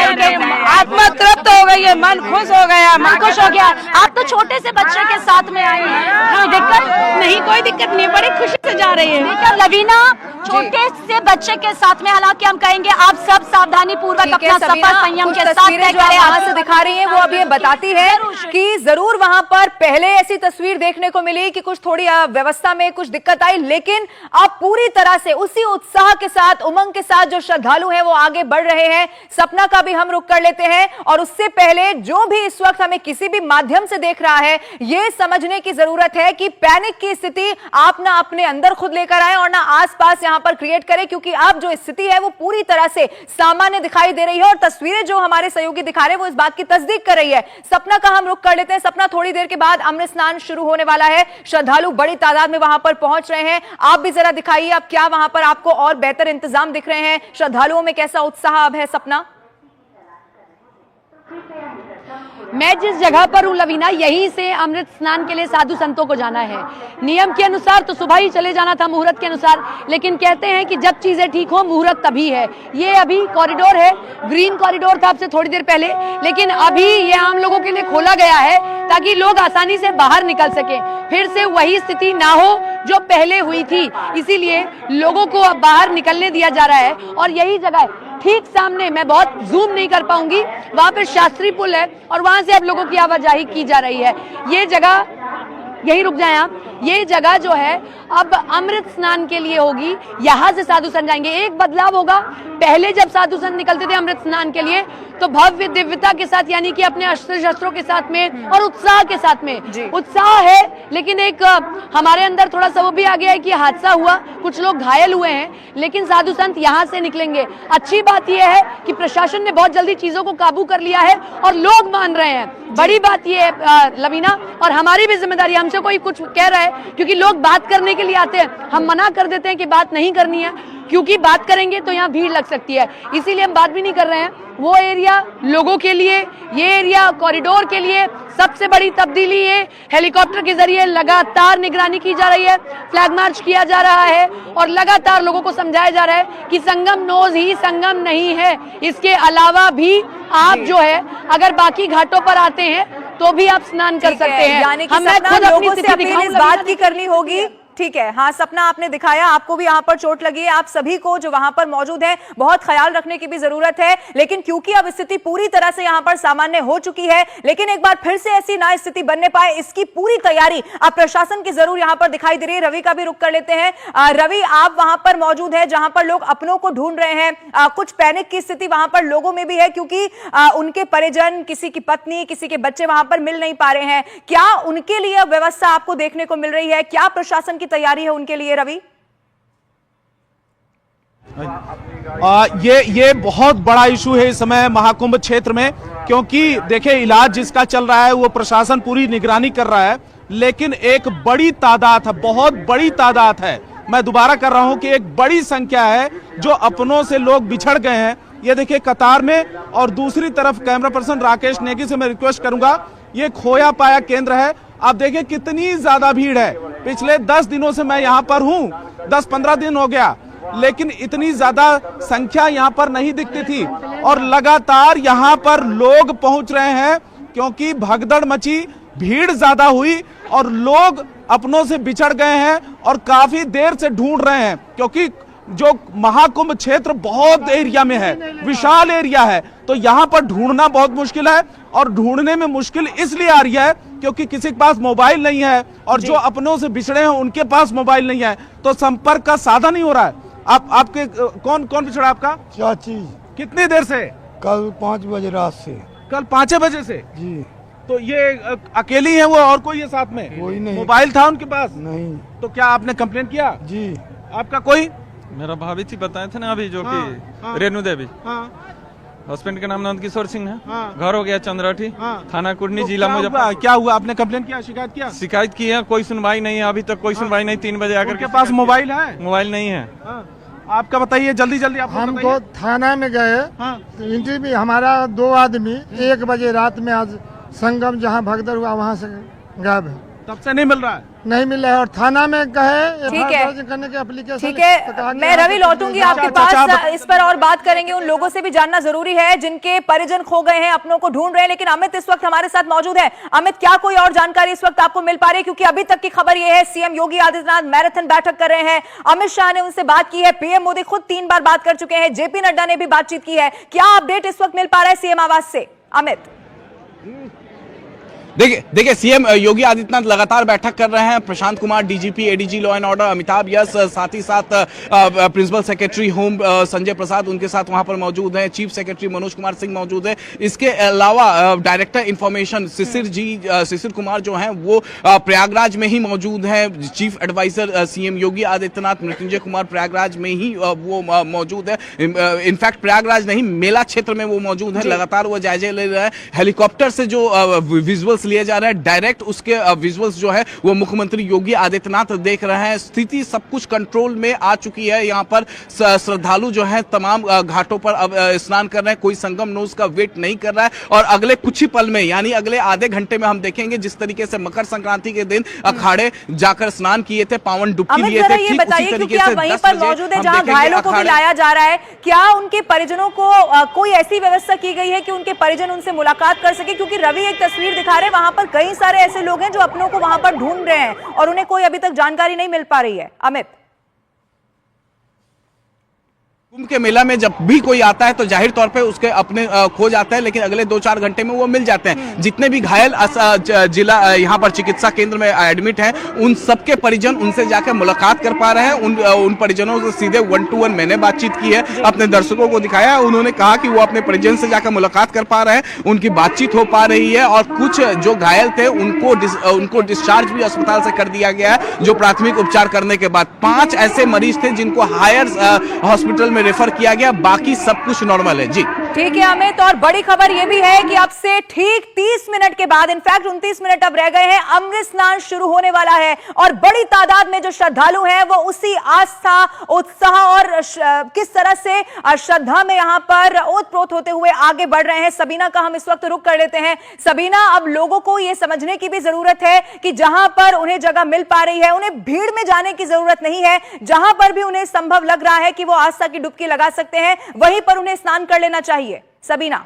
आत्मा तृप्त हो गई है, मन खुश हो गया, मन खुश हो गया। आप तो छोटे से बच्चे के साथ में आई हैं, कोई दिक्कत नहीं? कोई दिक्कत नहीं, बड़ी खुशी से जा रही है। देखिए लवीना, छोटे से बच्चे के साथ में, हालांकि हम कहेंगे आप सब सावधानी पूर्वक अपना सफर संयम के साथ तय करें। वहां से दिखा रही हैं वो अब ये बताती है कि जरूर वहां पर पहले ऐसी तस्वीर देखने को मिली कि कुछ थोड़ी व्यवस्था में कुछ दिक्कत आई, लेकिन अब पूरी तरह से उसी उत्साह के साथ, उमंग के साथ जो श्रद्धालु हैं वो आगे बढ़ रहे हैं। सपना का भी हम रुख कर लेते हैं, और उससे पहले जो भी इस वक्त हमें किसी भी माध्यम से देख रहा है, ये समझने की जरूरत है कि पैनिक की स्थिति आप ना अपने अंदर खुद लेकर आए और ना आसपास यहां पर क्रिएट करें, क्योंकि अब जो स्थिति है वो पूरी तरह से सामान्य दिखाई दे रही है। और तस्वीरें जो हमारे सहयोगी दिखा रहे हैं वो इस बात की तस्दीक कर रही है। सपना का हम रुख कर लेते हैं। सपना, थोड़ी देर के बाद अमृत स्नान शुरू होने वाला है, श्रद्धालु बड़ी तादाद में वहां पर पहुंच रहे हैं। आप भी जरा दिखाइए, अब क्या वहां पर आपको और बेहतर इंतजाम दिख रहे हैं, श्रद्धालुओं में कैसा उत्साह अब है? सपना, मैं जिस जगह पर हूँ लवीना, यहीं से अमृत स्नान के लिए साधु संतों को जाना है। नियम के अनुसार तो सुबह ही चले जाना था मुहूर्त के अनुसार, लेकिन कहते हैं कि जब चीजें ठीक हो मुहूर्त तभी है। ये अभी कॉरिडोर है, ग्रीन कॉरिडोर था अब से थोड़ी देर पहले, लेकिन अभी ये आम लोगों के लिए खोला गया है ताकि लोग आसानी से बाहर निकल सके, फिर से वही स्थिति ना हो जो पहले हुई थी। इसीलिए लोगों को अब बाहर निकलने दिया जा रहा है। और यही जगह है ठीक सामने, मैं बहुत जूम नहीं कर पाऊंगी, वहां पर शास्त्री पुल है और वहां से अब लोगों की आवाजाही की जा रही है। ये जगह, यही रुक जाएं आप, ये जगह जो है अब अमृत स्नान के लिए होगी, यहां से साधु संत जाएंगे। एक बदलाव होगा, पहले जब साधु संत निकलते थे अमृत स्नान के लिए तो भव्य दिव्यता के साथ, यानी कि अपने अस्त्र शस्त्रों के साथ में और उत्साह के साथ में। उत्साह है, लेकिन एक हमारे अंदर थोड़ा सा वो भी आ गया है कि हादसा हुआ, कुछ लोग घायल हुए हैं, लेकिन साधु संत यहां से निकलेंगे। अच्छी बात यह है कि प्रशासन ने बहुत जल्दी चीजों को काबू कर लिया है और लोग मान रहे हैं। बड़ी बात यह है लवीना, और हमारी भी जिम्मेदारी, हमसे कोई कुछ कह रहा है क्योंकि लोग बात करने के लिए आते हैं, हम मना कर देते हैं कि बात नहीं करनी है, क्योंकि बात करेंगे तो यहाँ भीड़ लग सकती है, इसीलिए हम बात भी नहीं कर रहे हैं। वो एरिया लोगों के लिए, ये एरिया कॉरिडोर के लिए सबसे बड़ी तब्दीली है। हेलीकॉप्टर के जरिए लगातार निगरानी की जा रही है, फ्लैग मार्च किया जा रहा है और लगातार लोगों को समझाया जा रहा है कि संगम नोज ही संगम नहीं है। इसके अलावा भी आप जो है अगर बाकी घाटों पर आते हैं तो भी आप स्नान कर सकते हैं। यानी कि सपना, लोगों से अपील इस बात की करनी होगी। ठीक है, हाँ सपना, आपने दिखाया, आपको भी यहाँ पर चोट लगी है, आप सभी को जो वहां पर मौजूद हैं बहुत ख्याल रखने की भी जरूरत है। लेकिन क्योंकि अब स्थिति पूरी तरह से यहाँ पर सामान्य हो चुकी है, लेकिन एक बार फिर से ऐसी ना स्थिति बनने पाए, इसकी पूरी तैयारी अब प्रशासन की जरूर यहाँ पर दिखाई दे रही है। रवि का भी रुख कर लेते हैं। रवि, आप वहां पर मौजूद है जहां पर लोग अपनों को ढूंढ रहे हैं, कुछ पैनिक की स्थिति वहां पर लोगों में भी है, क्योंकि उनके परिजन, किसी की पत्नी, किसी के बच्चे वहां पर मिल नहीं पा रहे हैं। क्या उनके लिए व्यवस्था आपको देखने को मिल रही है? क्या प्रशासन की तैयारी है उनके लिए? रवि, ये बहुत बड़ा इशू है इस समय महाकुंभ क्षेत्र में, क्योंकि देखिए इलाज जिसका चल रहा है वो प्रशासन पूरी निगरानी कर रहा है, लेकिन एक बड़ी तादाद है, बहुत बड़ी तादाद है, मैं दोबारा कर रहा हूं कि एक बड़ी संख्या है जो अपनों से लोग बिछड़ गए हैं। ये देखिए कतार में, और दूसरी तरफ कैमरा पर्सन राकेश नेगी से मैं रिक्वेस्ट करूंगा, ये खोया पाया केंद्र है, आप देखिए कितनी ज्यादा भीड़ है। पिछले 10 दिनों से मैं यहाँ पर हूँ, 10-15 दिन हो गया, लेकिन इतनी ज्यादा संख्या यहाँ पर नहीं दिखती थी, और लगातार यहाँ पर लोग पहुंच रहे हैं क्योंकि भगदड़ मची, भीड़ ज्यादा हुई और लोग अपनों से बिछड़ गए हैं और काफी देर से ढूंढ रहे हैं, क्योंकि जो महाकुंभ क्षेत्र बहुत एरिया में है, विशाल एरिया है, तो यहाँ पर ढूंढना बहुत मुश्किल है। और ढूंढने में मुश्किल इसलिए आ रही है क्योंकि किसी के पास मोबाइल नहीं है और जो अपनों से बिछड़े हैं उनके पास मोबाइल नहीं है, तो संपर्क का साधन नहीं हो रहा है। आपके कौन कौन बिछड़ा आपका? चाची। कितनी देर से? कल 5 बजे रात से। कल 5 बजे से जी। तो ये अकेली है वो, और कोई है साथ में? कोई नहीं। मोबाइल था उनके पास? नहीं। तो क्या आपने कंप्लेंट किया? जी। आपका कोई? मेरा भाभी थी, बताए थे ना अभी, जो हाँ, कि हाँ, रेणु देवी। हाँ, हस्बैंड का नाम नंद किशोर सिंह है। हाँ, घर हो गया चंद्राठी, हाँ, थाना कुर्नी, तो जिला मुजफ्फरपुर। क्या हुआ? आपने कंप्लेंट किया, शिकायत किया? शिकायत की है, कोई सुनवाई नहीं है अभी तक, कोई सुनवाई नहीं। 3 बजे आकर उनके पास मोबाइल है? मोबाइल नहीं है। हाँ, आपका बताइए जल्दी जल्दी। आप हम तो थाना में गए, इंट्री भी हमारा 2 आदमी 1 बजे रात में आज संगम जहाँ भगदड़ हुआ वहाँ से गायब है। तब से नहीं मिल रहा है? नहीं मिल रहा है। और थाना में कहे ठीक है, दर्ज करने के एप्लीकेशन। ठीक है, मैं रवि लौटूंगी आपके पास, इस पर और बात करेंगे। उन लोगों से भी जानना जरूरी है जिनके परिजन खो गए हैं, अपनों को ढूंढ रहे हैं। लेकिन अमित इस वक्त हमारे साथ मौजूद है। अमित, क्या कोई और जानकारी इस वक्त आपको मिल पा रही है? क्योंकि अभी तक की खबर यह है सीएम योगी आदित्यनाथ मैराथन बैठक कर रहे हैं, अमित शाह ने उनसे बात की है, पीएम मोदी खुद 3 बार बात कर चुके हैं, जेपी नड्डा ने भी बातचीत की है। क्या अपडेट इस वक्त मिल पा रहा है सीएम आवास से? अमित। देखिए सीएम योगी आदित्यनाथ लगातार बैठक कर रहे हैं। Prashant Kumar DGP ADG law and order, Amitabh Yash, साथ ही साथ principal secretary home Sanjay Prasad उनके साथ वहां पर मौजूद हैं, चीफ सेक्रेटरी मनोज कुमार सिंह मौजूद है। इसके अलावा डायरेक्टर इंफॉर्मेशन शिशिर कुमार जो हैं वो प्रयागराज में ही मौजूद हैं। Chief adviser CM Yogi Adityanath Mrityunjay Kumar Prayagraj में ही वो मौजूद है। इनफैक्ट प्रयागराज नहीं, मेला क्षेत्र में वो मौजूद है, लगातार वो जायजे ले रहे हैं। हेलीकॉप्टर से जो विजुअल्स लिए जा रहे हैं, डायरेक्ट उसके विजुअल्स जो है वो मुख्यमंत्री योगी आदित्यनाथ देख रहे हैं। स्थिति सब कुछ कंट्रोल में आ चुकी है। यहाँ पर श्रद्धालु जो है तमाम घाटों पर अब स्नान कर रहे हैं, कोई संगम नोज का वेट नहीं कर रहा है। और अगले कुछ ही पल में, यानी अगले आधे घंटे में हम देखेंगे जिस तरीके से मकर संक्रांति के दिन अखाड़े जाकर स्नान किए थे, पावन डुबकी लिए थे, ठीक उसी तरीके से वहीं पर मौजूद है जहां घायलों को भी लाया जा रहा है। क्या उनके परिजनों को कोई ऐसी व्यवस्था की गई है कि उनके परिजन उनसे मुलाकात कर सके? क्योंकि रवि एक तस्वीर दिखा रहे हैं, वहां पर कई सारे ऐसे लोग हैं जो अपनों को वहां पर ढूंढ रहे हैं और उन्हें कोई अभी तक जानकारी नहीं मिल पा रही है। अमित, कुंभ के मेला में जब भी कोई आता है तो जाहिर तौर पे उसके अपने खो जाता है, लेकिन अगले 2-4 घंटे में वो मिल जाते हैं। जितने भी घायल जिला यहाँ पर चिकित्सा केंद्र में एडमिट हैं, उन सबके परिजन उनसे जाकर मुलाकात कर पा रहे हैं। उन परिजनों से सीधे 1-to-1 मैंने बातचीत की है, अपने दर्शकों को दिखाया। उन्होंने कहा कि वो अपने परिजन से जाकर मुलाकात कर पा रहे हैं, उनकी बातचीत हो पा रही है। और कुछ जो घायल थे उनको डिस्चार्ज भी अस्पताल से कर दिया गया है, जो प्राथमिक उपचार करने के बाद। 5 ऐसे मरीज थे जिनको हायर हॉस्पिटल में रेफर किया गया, बाकी सब कुछ नॉर्मल है। जी ठीक है अमित, और बड़ी खबर यह भी है कि अब से ठीक 30 मिनट के बाद, इनफैक्ट 29 मिनट अब रह गए हैं, अमृत स्नान शुरू होने वाला है। और बड़ी तादाद में जो श्रद्धालु हैं वो उसी आस्था, उत्साह और किस तरह से श्रद्धा में यहां पर ओतप्रोत होते हुए आगे बढ़ रहे हैं। सबीना का हम इस वक्त रुख कर लेते हैं। सबीना, अब लोगों को यह समझने की भी जरूरत है कि जहां पर उन्हें जगह मिल पा रही है, उन्हें भीड़ में जाने की जरूरत नहीं है। जहां पर भी उन्हें संभव लग रहा है कि वो आस्था की डुबकी लगा सकते हैं, वहीं पर उन्हें स्नान कर लेना चाहिए। सबीना,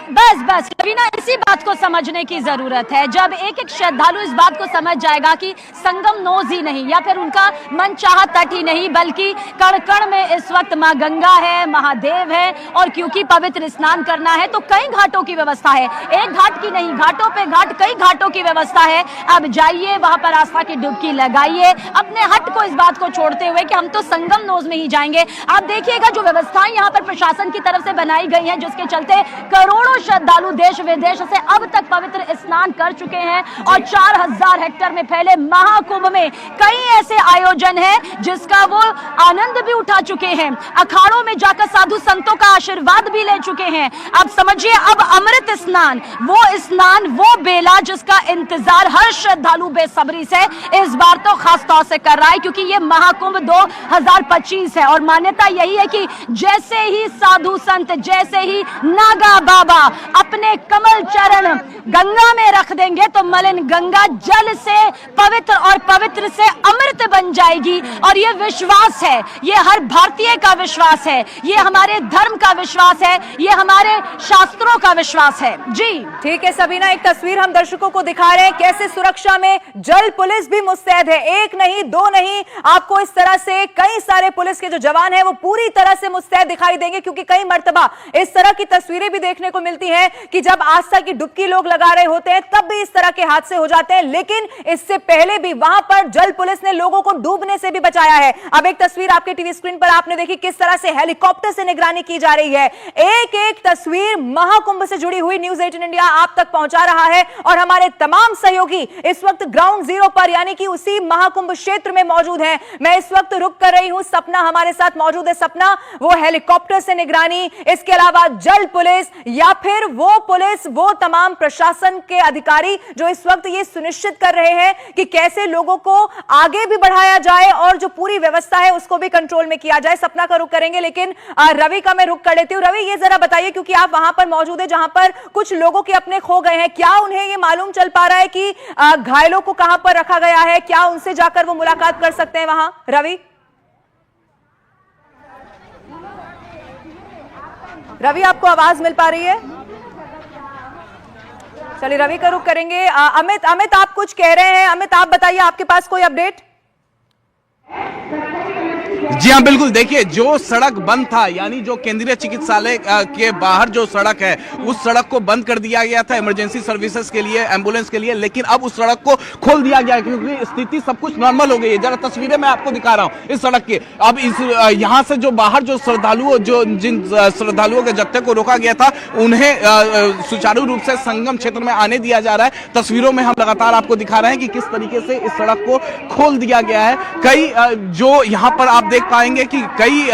बस रवीना, इसी बात को समझने की जरूरत है। जब एक एक श्रद्धालु इस बात को समझ जाएगा कि संगम नोज ही नहीं या फिर उनका मनचाहा तट ही नहीं, बल्कि कण कण में इस वक्त मां गंगा है, महादेव है, और क्योंकि पवित्र स्नान करना है तो कई घाटों की व्यवस्था है, एक घाट की नहीं, घाटों पे घाट, कई घाटों की व्यवस्था है। अब जाइए वहां पर आस्था की डुबकी लगाइए, अपने हट को इस बात को छोड़ते हुए कि हम तो संगम नोज में ही जाएंगे। आप देखिएगा जो व्यवस्थाएं यहाँ पर प्रशासन की तरफ से बनाई गई हैं, जिसके चलते करोड़ों श्रद्धालु देश विदेश से अब तक पवित्र स्नान कर चुके हैं। और 4000 हेक्टेयर में फैले महाकुंभ में कई ऐसे आयोजन हैं जिसका वो आनंद भी उठा चुके हैं, अखाड़ों में जाकर साधु संतों का आशीर्वाद भी ले चुके हैं। अब समझिए, अब अमृत स्नान, वो बेला जिसका इंतजार हर श्रद्धालु बेसब्री से इस बार तो खास तौर से कर रहा है, क्योंकि ये महाकुंभ 2025 है। और मान्यता यही है कि जैसे ही साधु संत, जैसे ही नागा बाबा अपने कमल चरण गंगा में रख देंगे तो मलिन गंगा जल से पवित्र और पवित्र से अमृत बन जाएगी। और ये विश्वास है, ये हर भारतीय का विश्वास है, ये हमारे धर्म का विश्वास है, ये हमारे शास्त्रों का विश्वास है। जी ठीक है सबीना, एक तस्वीर हम दर्शकों को दिखा रहे हैं कैसे सुरक्षा में जल पुलिस भी मुस्तैद है। एक नहीं, दो नहीं, आपको इस तरह से कई सारे पुलिस के जो जवान हैं वो पूरी तरह से मुस्तैद दिखाई देंगे, क्योंकि कई मर्तबा इस तरह की तस्वीरें भी देखने को मिलती हैं कि जब आस्था की डुबकी लोग लगा रहे होते हैं तब भी इस तरह के हादसे हो जाते हैं, लेकिन इससे पहले भी वहां पर जल पुलिस ने लोगों को डूबने से भी बचाया है। अब एक तस्वीर आपके टीवी स्क्रीन पर आपने देखी किस तरह से हेलीकॉप्टर से निगरानी की जा रही है। एक एक तस्वीर महाकुंभ से जुड़ी हुई न्यूज 18 इंडिया आप तक पहुंचा रहा है और हमारे तमाम सहयोगी इस वक्त ग्राउंड जीरो पर यानी कि उसी महाकुंभ क्षेत्र में मौजूद हैं। मैं इस वक्त रुक कर रही हूं, सपना हमारे साथ मौजूद है। सपना, वो हेलीकॉप्टर से निगरानी, इसके अलावा जल पुलिस या फिर वो पुलिस, वो तमाम प्रशासन के अधिकारी जो इस वक्त ये सुनिश्चित कर रहे हैं कि कैसे लोगों को आगे भी बढ़ाया जाए और जो पूरी व्यवस्था है उसको भी कंट्रोल में किया जाए। सपना का रुख करेंगे, लेकिन रवि का मैं रुख कर लेती हूं। रवि, ये जरा बताइए, क्योंकि आप वहां पर मौजूद है जहां पर कुछ लोगों के अपने खो गए हैं, क्या उन्हें ये मालूम चल पा रहा है कि घायलों को कहां पर रखा गया है? क्या उनसे जाकर वो मुलाकात कर सकते हैं वहां? रवि, रवि आपको आवाज मिल पा रही है? चलिए रवि का रुख करेंगे। अमित आप कुछ कह रहे हैं। अमित आप बताइए, आपके पास कोई अपडेट? जी हाँ, बिल्कुल। देखिए, जो सड़क बंद था, यानी जो केंद्रीय चिकित्सालय के बाहर जो सड़क है, उस सड़क को बंद कर दिया गया था इमरजेंसी सर्विसेज के लिए, एम्बुलेंस के लिए, लेकिन अब उस सड़क को खोल दिया गया है क्योंकि स्थिति सब कुछ नॉर्मल हो गई है। जरा तस्वीरें मैं आपको दिखा रहा हूँ इस सड़क की। अब इस यहाँ से जो बाहर जो श्रद्धालुओं, जिन श्रद्धालुओं के जत्थे को रोका गया था, उन्हें सुचारू रूप से संगम क्षेत्र में आने दिया जा रहा है। तस्वीरों में हम लगातार आपको दिखा रहे हैं कि किस तरीके से इस सड़क को खोल दिया गया है। कई जो यहाँ पर आप देख पाएंगे कि कई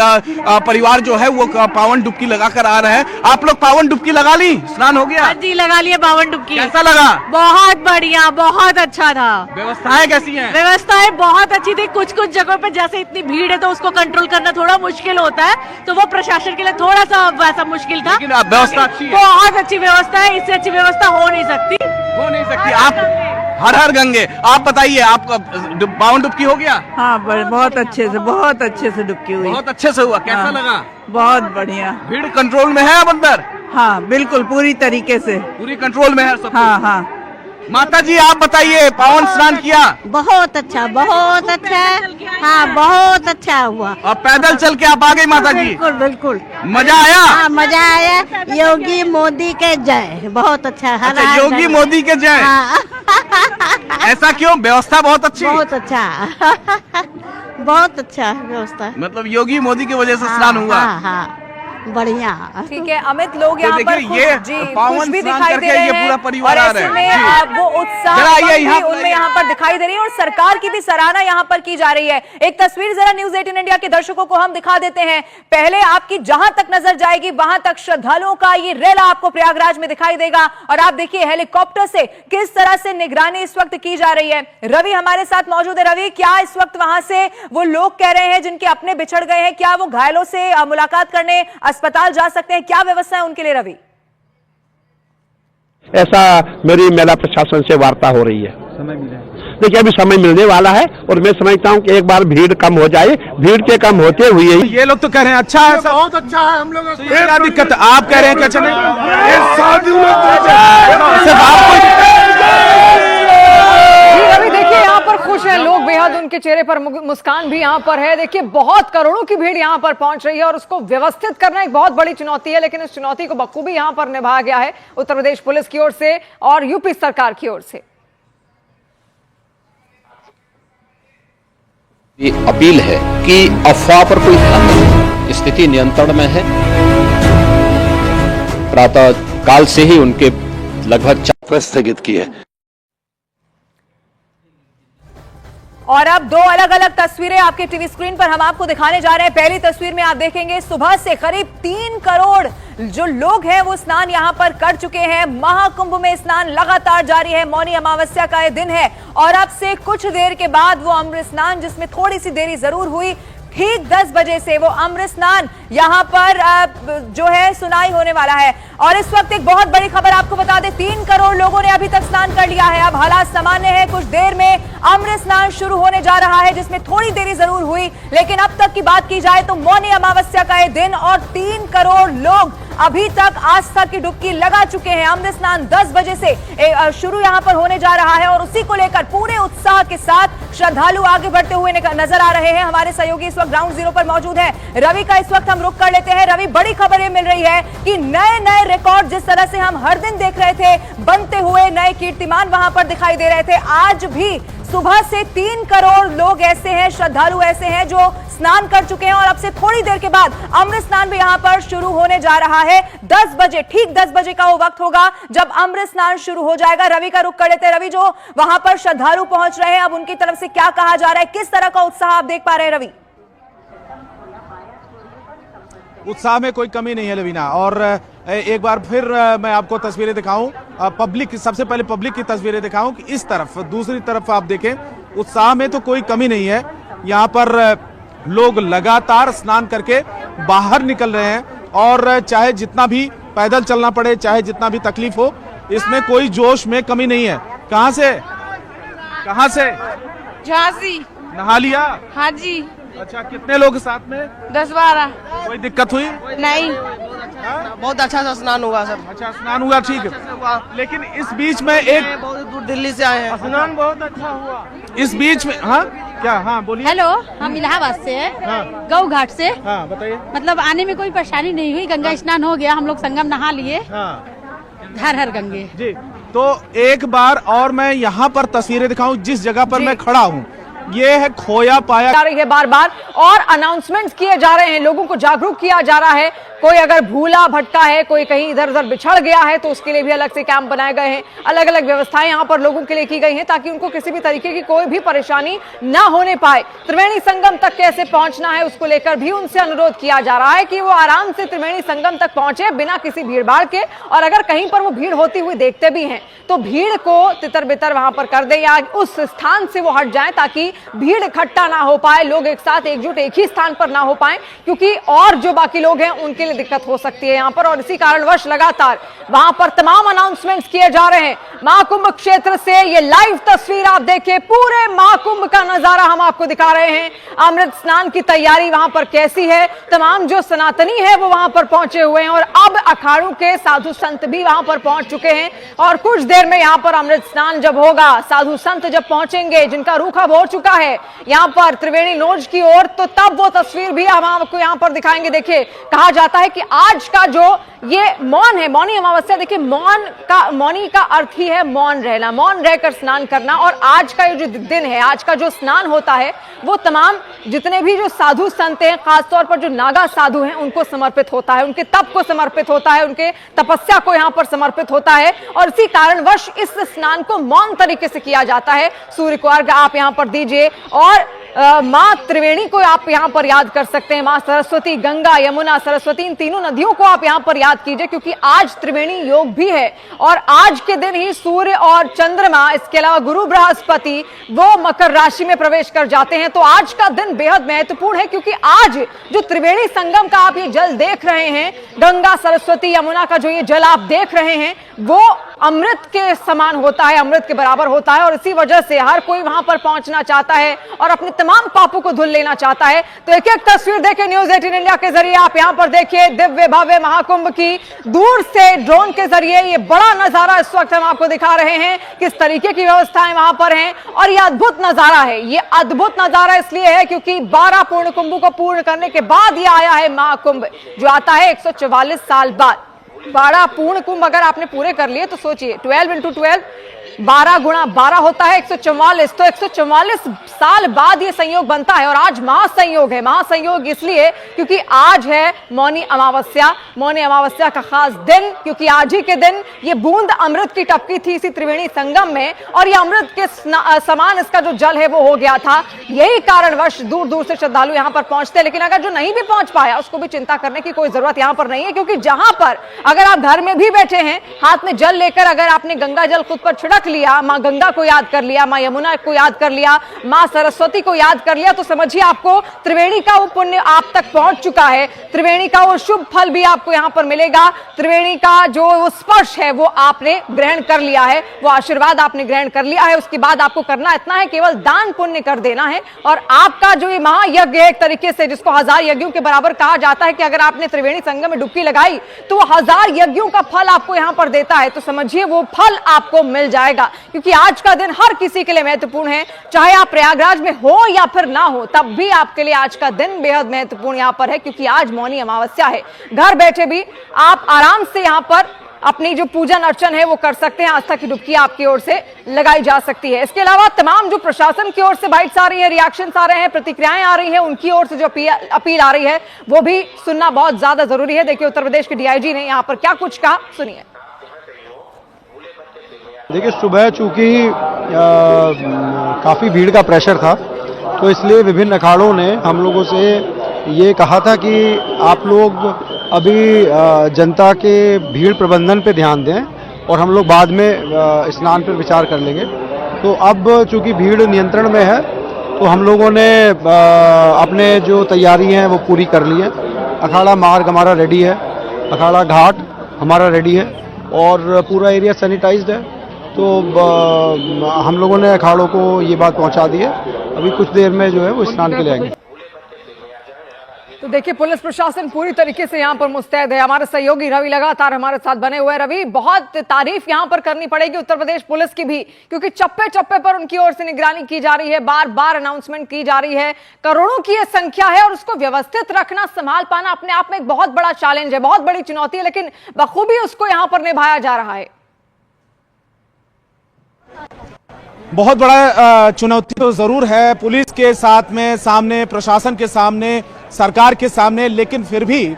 परिवार जो है वो पावन डुबकी लगाकर आ रहे हैं। आप लोग पावन डुबकी लगा ली? स्नान हो गया? जी लगा लिए पावन डुबकी। कैसा लगा? बहुत बढ़िया, बहुत अच्छा था। व्यवस्थाएं कैसी हैं? व्यवस्थाएं बहुत अच्छी थी। कुछ कुछ जगहों पे जैसे इतनी भीड़ है तो उसको कंट्रोल करना थोड़ा मुश्किल होता है, तो वो प्रशासन के लिए थोड़ा सा वैसा मुश्किल था। लेकिन व्यवस्था अच्छी है, बहुत अच्छी व्यवस्था है। इससे अच्छी व्यवस्था हो नहीं सकती। आप हर हर गंगे। आप बताइए, आपका पावन डुबकी हो गया? हाँ, बहुत अच्छे से डुबकी हुई। बहुत अच्छे से हुआ। कैसा लगा? बहुत बढ़िया। भीड़ कंट्रोल में है अब अंदर? हाँ बिल्कुल, पूरी तरीके से पूरी कंट्रोल में है सब। हाँ। माता जी आप बताइए, पावन स्नान किया? बहुत अच्छा, बहुत अच्छा। हाँ, बहुत अच्छा हुआ। और पैदल चल के आप आ गई माता जी? बिल्कुल। मजा आया? हाँ, मजा आया। योगी मोदी के जय। बहुत अच्छा। अच्छा, योगी मोदी के जय। ऐसा क्यों? व्यवस्था बहुत अच्छी। बहुत अच्छा। बहुत अच्छा व्यवस्था। मतलब योगी मोदी की वजह से स्नान हुआ। हाँ, बढ़िया। ठीक है अमित, लोग यहाँ पर खुश भी दिखाई दे रहे हैं, पूरा परिवार और ऐसे में वो उत्साह उनमें यहाँ पर दिखाई दे रही है और सरकार की भी सराहना यहाँ पर की जा रही है। एक तस्वीर जरा न्यूज 18 इंडिया के दर्शकों को हम दिखा देते हैं। पहले आपकी जहां तक नजर जाएगी वहां तक श्रद्धालुओं का ये रेला आपको प्रयागराज में दिखाई देगा और आप देखिए हेलीकॉप्टर से किस तरह से निगरानी इस वक्त की जा रही है। रवि हमारे साथ मौजूद है। रवि, क्या इस वक्त वहां से वो लोग कह रहे हैं जिनके अपने बिछड़ गए हैं, क्या वो घायलों से मुलाकात करने अस्पताल जा सकते हैं? क्या व्यवस्था है उनके लिए रवि? ऐसा मेरी मेला प्रशासन से वार्ता हो रही है। देखिए, अभी समय मिलने वाला है और मैं समझता हूं कि एक बार भीड़ कम हो जाए। भीड़ के कम होते हुए ये लोग तो कह रहे हैं अच्छा है, बहुत अच्छा है। हम लोग क्या दिक्कत है? आप कह रहे हैं कि अच्छा देखिए यहाँ पर खुश हैं लोग बेहद, उनके चेहरे पर मुस्कान भी यहाँ पर है। देखिए बहुत करोड़ों की भीड़ यहाँ पर पहुंच रही है और उसको व्यवस्थित करना एक बहुत बड़ी चुनौती है, लेकिन इस चुनौती को बखूबी यहाँ पर निभाया गया है उत्तर प्रदेश पुलिस की ओर से और यूपी सरकार की ओर से। ये अपील है कि अफवाह पर कोई ध्यान नहीं, स्थिति नियंत्रण में है। प्रातः काल से ही उनके लगभग 4 स्थगित किए। और अब दो अलग अलग तस्वीरें आपके टीवी स्क्रीन पर हम आपको दिखाने जा रहे हैं। पहली तस्वीर में आप देखेंगे सुबह से करीब 3 करोड़ जो लोग हैं वो स्नान यहां पर कर चुके हैं। महाकुंभ में स्नान लगातार जारी है। मौनी अमावस्या का यह दिन है और अब से कुछ देर के बाद वो अमृत स्नान, जिसमें थोड़ी सी देरी जरूर हुई, ठीक 10 बजे से वो अमृत स्नान यहाँ पर जो है सुनाई होने वाला है। और इस वक्त एक बहुत बड़ी खबर आपको बता दें, 3 करोड़ लोगों ने अभी तक स्नान कर लिया है। अब हालात सामान्य है, कुछ देर में अमृत स्नान शुरू होने जा रहा है, जिसमें थोड़ी देरी जरूर हुई, लेकिन अब तक की बात की जाए तो मौनी अमावस्या का ये दिन और 3 करोड़ लोग अभी तक आस्था की डुबकी लगा चुके हैं। अमृत स्नान 10 बजे से शुरू यहां पर होने जा रहा है और उसी को लेकर पूरे उत्साह के साथ श्रद्धालु आगे बढ़ते हुए नजर आ रहे हैं। हमारे सहयोगी इस वक्त ग्राउंड जीरो पर मौजूद है, रवि का इस वक्त हम रुख कर लेते हैं। रवि, बड़ी खबर ये मिल रही है कि नए नए रिकॉर्ड जिस तरह से हम हर दिन देख रहे थे बनते हुए, नए कीर्तिमान वहां पर दिखाई दे रहे थे, आज भी सुबह से 3 करोड़ लोग ऐसे हैं, श्रद्धालु ऐसे हैं जो स्नान कर चुके हैं और अब से थोड़ी देर के बाद अमृत स्नान भी यहां पर शुरू होने जा रहा है। 10 बजे, ठीक 10 बजे का वो वक्त होगा जब अमृत स्नान शुरू हो जाएगा। रवि का रुख कर लेते हैं। रवि, जो वहां पर श्रद्धालु पहुंच रहे हैं, अब उनकी तरफ से क्या कहा जा रहा है, किस तरह का उत्साह आप देख पा रहे हैं रवि? उत्साह में कोई कमी नहीं है लवीना। और एक बार फिर मैं आपको तस्वीरें दिखाऊं, पब्लिक, सबसे पहले पब्लिक की तस्वीरें दिखाऊं कि इस तरफ, दूसरी तरफ आप देखें, उत्साह में तो कोई कमी नहीं है। यहाँ पर लोग लगातार स्नान करके बाहर निकल रहे हैं और चाहे जितना भी पैदल चलना पड़े, चाहे जितना भी तकलीफ हो, इसमें कोई जोश में कमी नहीं है। कहाँ से झांसी। नहा लिया? हाँ जी। अच्छा, कितने लोग साथ में? 10-12। कोई दिक्कत हुई? नहीं, बहुत अच्छा सा स्नान हुआ सर। अच्छा, स्नान हुआ, ठीक है। लेकिन इस बीच में एक, बहुत दूर दिल्ली से आए हैं, स्नान बहुत अच्छा हुआ। इस बीच में, हाँ क्या, हाँ बोलिए। हेलो, हम इलाहाबाद से हैं, हाँ। गौ घाट से। हाँ बताइए। मतलब आने में कोई परेशानी नहीं हुई, गंगा स्नान हो गया, हम लोग संगम नहा लिए। हाँ। हर हर गंगे जी। तो एक बार और मैं यहाँ पर तस्वीरें दिखाऊं जिस जगह पर मैं खड़ा हूँ, ये है खोया पाया जा रही है बार बार और अनाउंसमेंट्स किए जा रहे हैं, लोगों को जागरूक किया जा रहा है। कोई अगर भूला भटका है, कोई कहीं इधर उधर बिछड़ गया है, तो उसके लिए भी अलग से कैंप बनाए गए हैं। अलग अलग व्यवस्थाएं यहाँ पर लोगों के लिए की गई हैं ताकि उनको किसी भी तरीके की कोई भी परेशानी ना होने पाए। त्रिवेणी संगम तक कैसे पहुंचना है उसको लेकर भी उनसे अनुरोध किया जा रहा है कि वो आराम से त्रिवेणी संगम तक पहुंचे बिना किसी भीड़ भाड़ के, और अगर कहीं पर वो भीड़ होती हुई देखते भी हैं तो भीड़ को तितर बितर वहां पर कर दे या उस स्थान से वो हट जाए ताकि भीड़ इकट्ठा ना हो पाए, लोग एक साथ एकजुट एक ही स्थान पर ना हो पाए, क्योंकि और जो बाकी लोग हैं उनके लिए दिक्कत हो सकती है यहाँ पर। और इसी कारणवश लगातार वहां पर तमाम अनाउंसमेंट्स किए जा रहे हैं। महाकुंभ क्षेत्र से ये लाइव तस्वीर आप देखिए, पूरे महाकुंभ का नजारा हम आपको दिखा रहे हैं। अमृत स्नान की तैयारी वहां पर कैसी है, तमाम जो सनातनी है वो वहां पर पहुंचे हुए हैं और अब अखाड़ों के साधु संत भी वहां पर पहुंच चुके हैं। और कुछ देर में यहाँ पर अमृत स्नान जब होगा, साधु संत जब पहुंचेंगे, जिनका रुख अब हो चुका है यहाँ पर त्रिवेणी लॉन्ज की ओर, तो तब वो तस्वीर भी हम आपको यहाँ पर दिखाएंगे। देखिए, कहा जाता है कि आज का जो ये मौन है, मौनी अमावस्या, देखिए मौनी का अर्थ ही है मौन रहना, मौन रहकर स्नान करना। और आज का ये जो दिन है, आज का जो स्नान होता है, वो तमाम जितने भी जो साधु संत हैं, खासतौर पर जो नागा साधु हैं, उनको समर्पित होता है, उनके तप को समर्पित होता है, उनके तपस्या को यहाँ पर समर्पित होता है। और इसी कारणवश इस स्नान को मौन तरीके से किया जाता है। सूर्य को अर्घ आप यहाँ पर दीजिए और माँ त्रिवेणी को आप यहाँ पर याद कर सकते हैं। माँ सरस्वती, गंगा, यमुना, सरस्वती, इन तीनों नदियों को आप यहाँ पर याद कीजिए, क्योंकि आज त्रिवेणी योग भी है और आज के दिन ही सूर्य और चंद्रमा, इसके अलावा गुरु बृहस्पति, वो मकर राशि में प्रवेश कर जाते हैं। तो आज का दिन बेहद महत्वपूर्ण है, क्योंकि आज जो त्रिवेणी संगम का आप ये जल देख रहे हैं, गंगा, सरस्वती, यमुना का जो ये जल आप देख रहे हैं, वो अमृत के समान होता है, अमृत के बराबर होता है। और इसी वजह से हर कोई वहां पर पहुंचना चाहता है और अपने तमाम पापों को धुल लेना चाहता है। तो एक एक तस्वीर देखें न्यूज 18 इंडिया के जरिए, आप यहां पर देखिए दिव्य भव्य महाकुंभ की दूर से ड्रोन के जरिए ये बड़ा नजारा इस वक्त हम आपको दिखा रहे हैं, किस तरीके की व्यवस्थाएं वहां पर हैं। और ये अद्भुत नजारा है, ये अद्भुत नजारा इसलिए है क्योंकि 12 पूर्ण कुंभों को पूर्ण करने के बाद ये आया है महाकुंभ, जो आता है 144 साल बाद। 12 पूर्ण कुंभ अगर आपने पूरे कर लिए तो सोचिए 12 × 12 12 × 12 होता है 144। तो 144 साल बाद ये संयोग बनता है और आज महासंयोग है। महासंयोग इसलिए क्योंकि आज है मौनी अमावस्या, मौनी अमावस्या का खास दिन, क्योंकि आज ही के दिन ये बूंद अमृत की टपकी थी इसी त्रिवेणी संगम में और ये अमृत के समान इसका जो जल है वो हो गया था। यही कारणवश दूर दूर से श्रद्धालु यहाँ पर पहुंचते हैं। लेकिन अगर जो नहीं भी पहुंच पाया उसको भी चिंता करने की कोई जरूरत यहाँ पर नहीं है, क्योंकि जहां पर अगर आप घर में भी बैठे हैं, हाथ में जल लेकर अगर आपने गंगा जल खुद पर छिड़क रख लिया, माँ गंगा को याद कर लिया, माँ यमुना को याद कर लिया, माँ सरस्वती को याद कर लिया, तो समझिए आपको त्रिवेणी का वो पुण्य आप तक पहुंच चुका है। त्रिवेणी का वो शुभ फल भी आपको यहाँ पर मिलेगा। त्रिवेणी का जो वो स्पर्श है वो आपने ग्रहण कर लिया है, वो आशीर्वाद आपने ग्रहण कर लिया है। उसके बाद आपको करना इतना है, केवल दान पुण्य कर देना है और आपका जो ये महायज्ञ है, एक तरीके से जिसको 1000 यज्ञों के बराबर कहा जाता है कि अगर आपने त्रिवेणी संगम में डुबकी लगाई तो वो 1000 यज्ञों का फल आपको यहाँ पर देता है। तो समझिए वो फल आपको मिल जाएगा, क्योंकि आज का दिन हर किसी के लिए महत्वपूर्ण है, चाहे आप प्रयागराज में हो या फिर ना हो, तब भी आपके लिए आज का दिन बेहद महत्वपूर्ण यहाँ पर है, क्योंकि आज मौनी अमावस्या है। घर बैठे भी आप आराम से यहाँ पर अपनी जो पूजन अर्चन है वो कर सकते हैं। आस्था की डुबकी आपकी ओर से लगाई जा सकती है। इसके अलावा तमाम जो प्रशासन की ओर से बाइट्स आ रही है, रिएक्शंस आ रहे हैं, प्रतिक्रियाएं आ रही हैं, उनकी ओर से जो अपील आ रही है वो भी सुनना बहुत ज्यादा जरूरी है। देखिए उत्तर प्रदेश के डीआईजी ने यहाँ पर क्या कुछ कहा, सुनिए। देखिए सुबह चूंकि काफी भीड़ का प्रेशर था, तो इसलिए विभिन्न अखाड़ों ने हम लोगों से ये कहा था कि आप लोग अभी जनता के भीड़ प्रबंधन पे ध्यान दें और हम लोग बाद में स्नान पर विचार कर लेंगे। तो अब चूंकि भीड़ नियंत्रण में है, तो हम लोगों ने अपने जो तैयारी हैं वो पूरी कर ली है। अखाड़ा मार्ग हमारा रेडी है, अखाड़ा घाट हमारा रेडी है और पूरा एरिया सैनिटाइज्ड है। तो हम लोगों ने अखाड़ों को ये बात पहुंचा दी है। अभी कुछ देर में जो है वो स्नान के लिए आएंगे। तो देखिए पुलिस प्रशासन पूरी तरीके से यहाँ पर मुस्तैद है। हमारे सहयोगी रवि लगातार हमारे साथ बने हुए हैं। रवि, बहुत तारीफ यहाँ पर करनी पड़ेगी उत्तर प्रदेश पुलिस की भी, क्योंकि चप्पे चप्पे पर उनकी ओर से निगरानी की जा रही है, बार बार अनाउंसमेंट की जा रही है। करोड़ों की यह संख्या है और उसको व्यवस्थित रखना, संभाल पाना अपने आप में एक बहुत बड़ा चैलेंज है, बहुत बड़ी चुनौती है, लेकिन बखूबी उसको यहाँ पर निभाया जा रहा है। बहुत बड़ा चुनौती तो जरूर है पुलिस के साथ में, सामने प्रशासन के सामने, सरकार के सामने, लेकिन फिर भी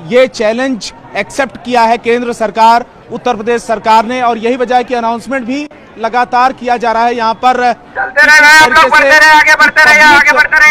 ये चैलेंज एक्सेप्ट किया है केंद्र सरकार, उत्तर प्रदेश सरकार ने, और यही वजह है कि अनाउंसमेंट भी लगातार किया जा रहा है। यहाँ पर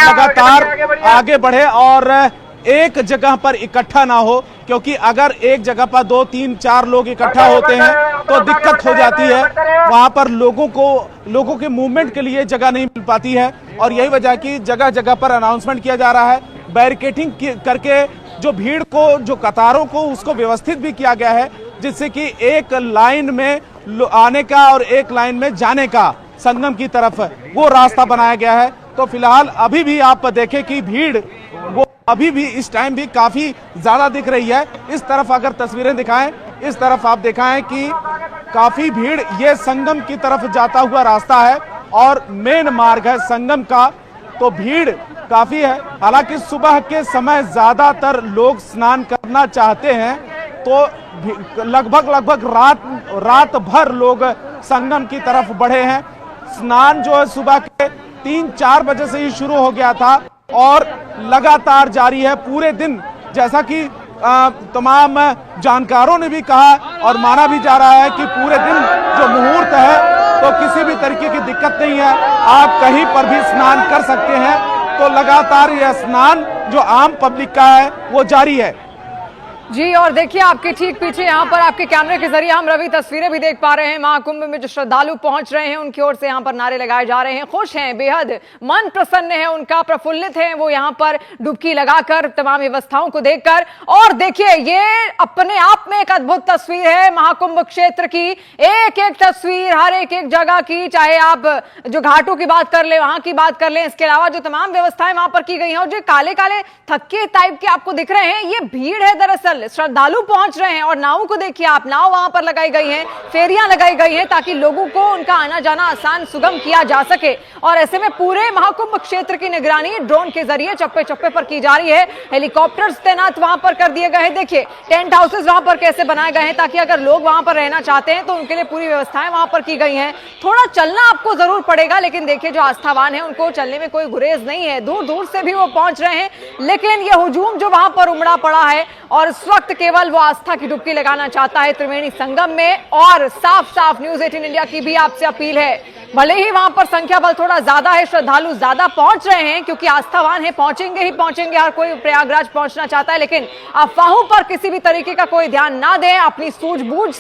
लगातार आगे बढ़े और एक जगह पर इकट्ठा ना हो, क्योंकि अगर एक जगह पर 2, 3, 4 लोग इकट्ठा होते हैं तो दिक्कत हो जाती है। वहां पर लोगों के मूवमेंट के लिए जगह नहीं मिल पाती है और यही वजह की जगह जगह पर अनाउंसमेंट किया जा रहा है। बैरिकेडिंग करके जो भीड़ को, जो कतारों को, उसको व्यवस्थित भी किया गया है, जिससे कि एक लाइन में आने का और एक लाइन में जाने का संगम की तरफ वो रास्ता बनाया गया है। तो फिलहाल अभी भी आप देखें कि भीड़ वो अभी भी इस टाइम भी काफी ज्यादा दिख रही है। इस तरफ अगर तस्वीरें दिखाएं, इस तरफ आप दिखाएं कि काफी भीड़, ये संगम की तरफ जाता हुआ रास्ता है और मेन मार्ग है संगम का, तो भीड़ काफी है। हालांकि सुबह के समय ज्यादातर लोग स्नान करना चाहते हैं, तो लगभग रात भर लोग संगम की तरफ बढ़े हैं। स्नान जो है सुबह के 3-4 बजे से ही शुरू हो गया था और लगातार जारी है पूरे दिन, जैसा कि तमाम जानकारों ने भी कहा और माना भी जा रहा है कि पूरे दिन जो मुहूर्त है तो किसी भी तरीके की दिक्कत नहीं है, आप कहीं पर भी स्नान कर सकते हैं। तो लगातार यह स्नान जो आम पब्लिक का है वो जारी है। जी, और देखिए आपके ठीक पीछे यहाँ पर आपके कैमरे के जरिए हम रवि तस्वीरें भी देख पा रहे हैं। महाकुंभ में जो श्रद्धालु पहुंच रहे हैं उनकी ओर से यहाँ पर नारे लगाए जा रहे हैं, खुश हैं, बेहद मन प्रसन्न है उनका, प्रफुल्लित है वो यहाँ पर डुबकी लगाकर, तमाम व्यवस्थाओं को देखकर। और देखिए ये अपने आप में एक अद्भुत तस्वीर है महाकुंभ क्षेत्र की, एक एक तस्वीर हर एक जगह की, चाहे आप जो घाटों की बात कर ले, वहां की बात कर ले, इसके अलावा जो तमाम व्यवस्थाएं वहां पर की गई हैं। और जो काले काले थक्के टाइप के आपको दिख रहे हैं, ये भीड़ है दरअसल, श्रद्धालु पहुंच रहे हैं। और नावों को देखिए आप, नाव वहां पर लगाई गई हैं, फेरियां लगाई गई हैं ताकि लोगों को उनका आना जाना आसान सुगम किया जा सके। और ऐसे में पूरे महाकुंभ क्षेत्र की निगरानी ड्रोन के जरिए चप्पे चप्पे पर की जा रही है। हेलीकॉप्टर्स तैनात वहां पर कर दिए गए हैं। देखिए टेंट हाउसेस वहां पर कैसे बनाए गए हैं ताकि अगर लोग वहां पर रहना चाहते हैं तो उनके लिए पूरी व्यवस्थाएं वहां पर की गई हैं। थोड़ा चलना आपको जरूर पड़ेगा, लेकिन देखिए जो आस्थावान है उनको चलने में कोई गुरेज नहीं है, दूर दूर से भी वो पहुंच रहे हैं। लेकिन ये हुजूम जो वहां पर उमड़ा पड़ा है और इस वक्त केवल वो आस्था की डुबकी लगाना चाहता है त्रिवेणी संगम में। और साफ साफ न्यूज़ 18 इंडिया की भी आपसे अपील है, भले ही वहां पर संख्या बल थोड़ा ज्यादा है, श्रद्धालु ज्यादा पहुंच रहे हैं क्योंकि आस्थावान है, पहुंचेंगे ही पहुंचेंगे, हर कोई प्रयागराज पहुंचना चाहता है, लेकिन अफवाहों पर किसी भी तरीके का कोई ध्यान ना दें, अपनी सूझबूझ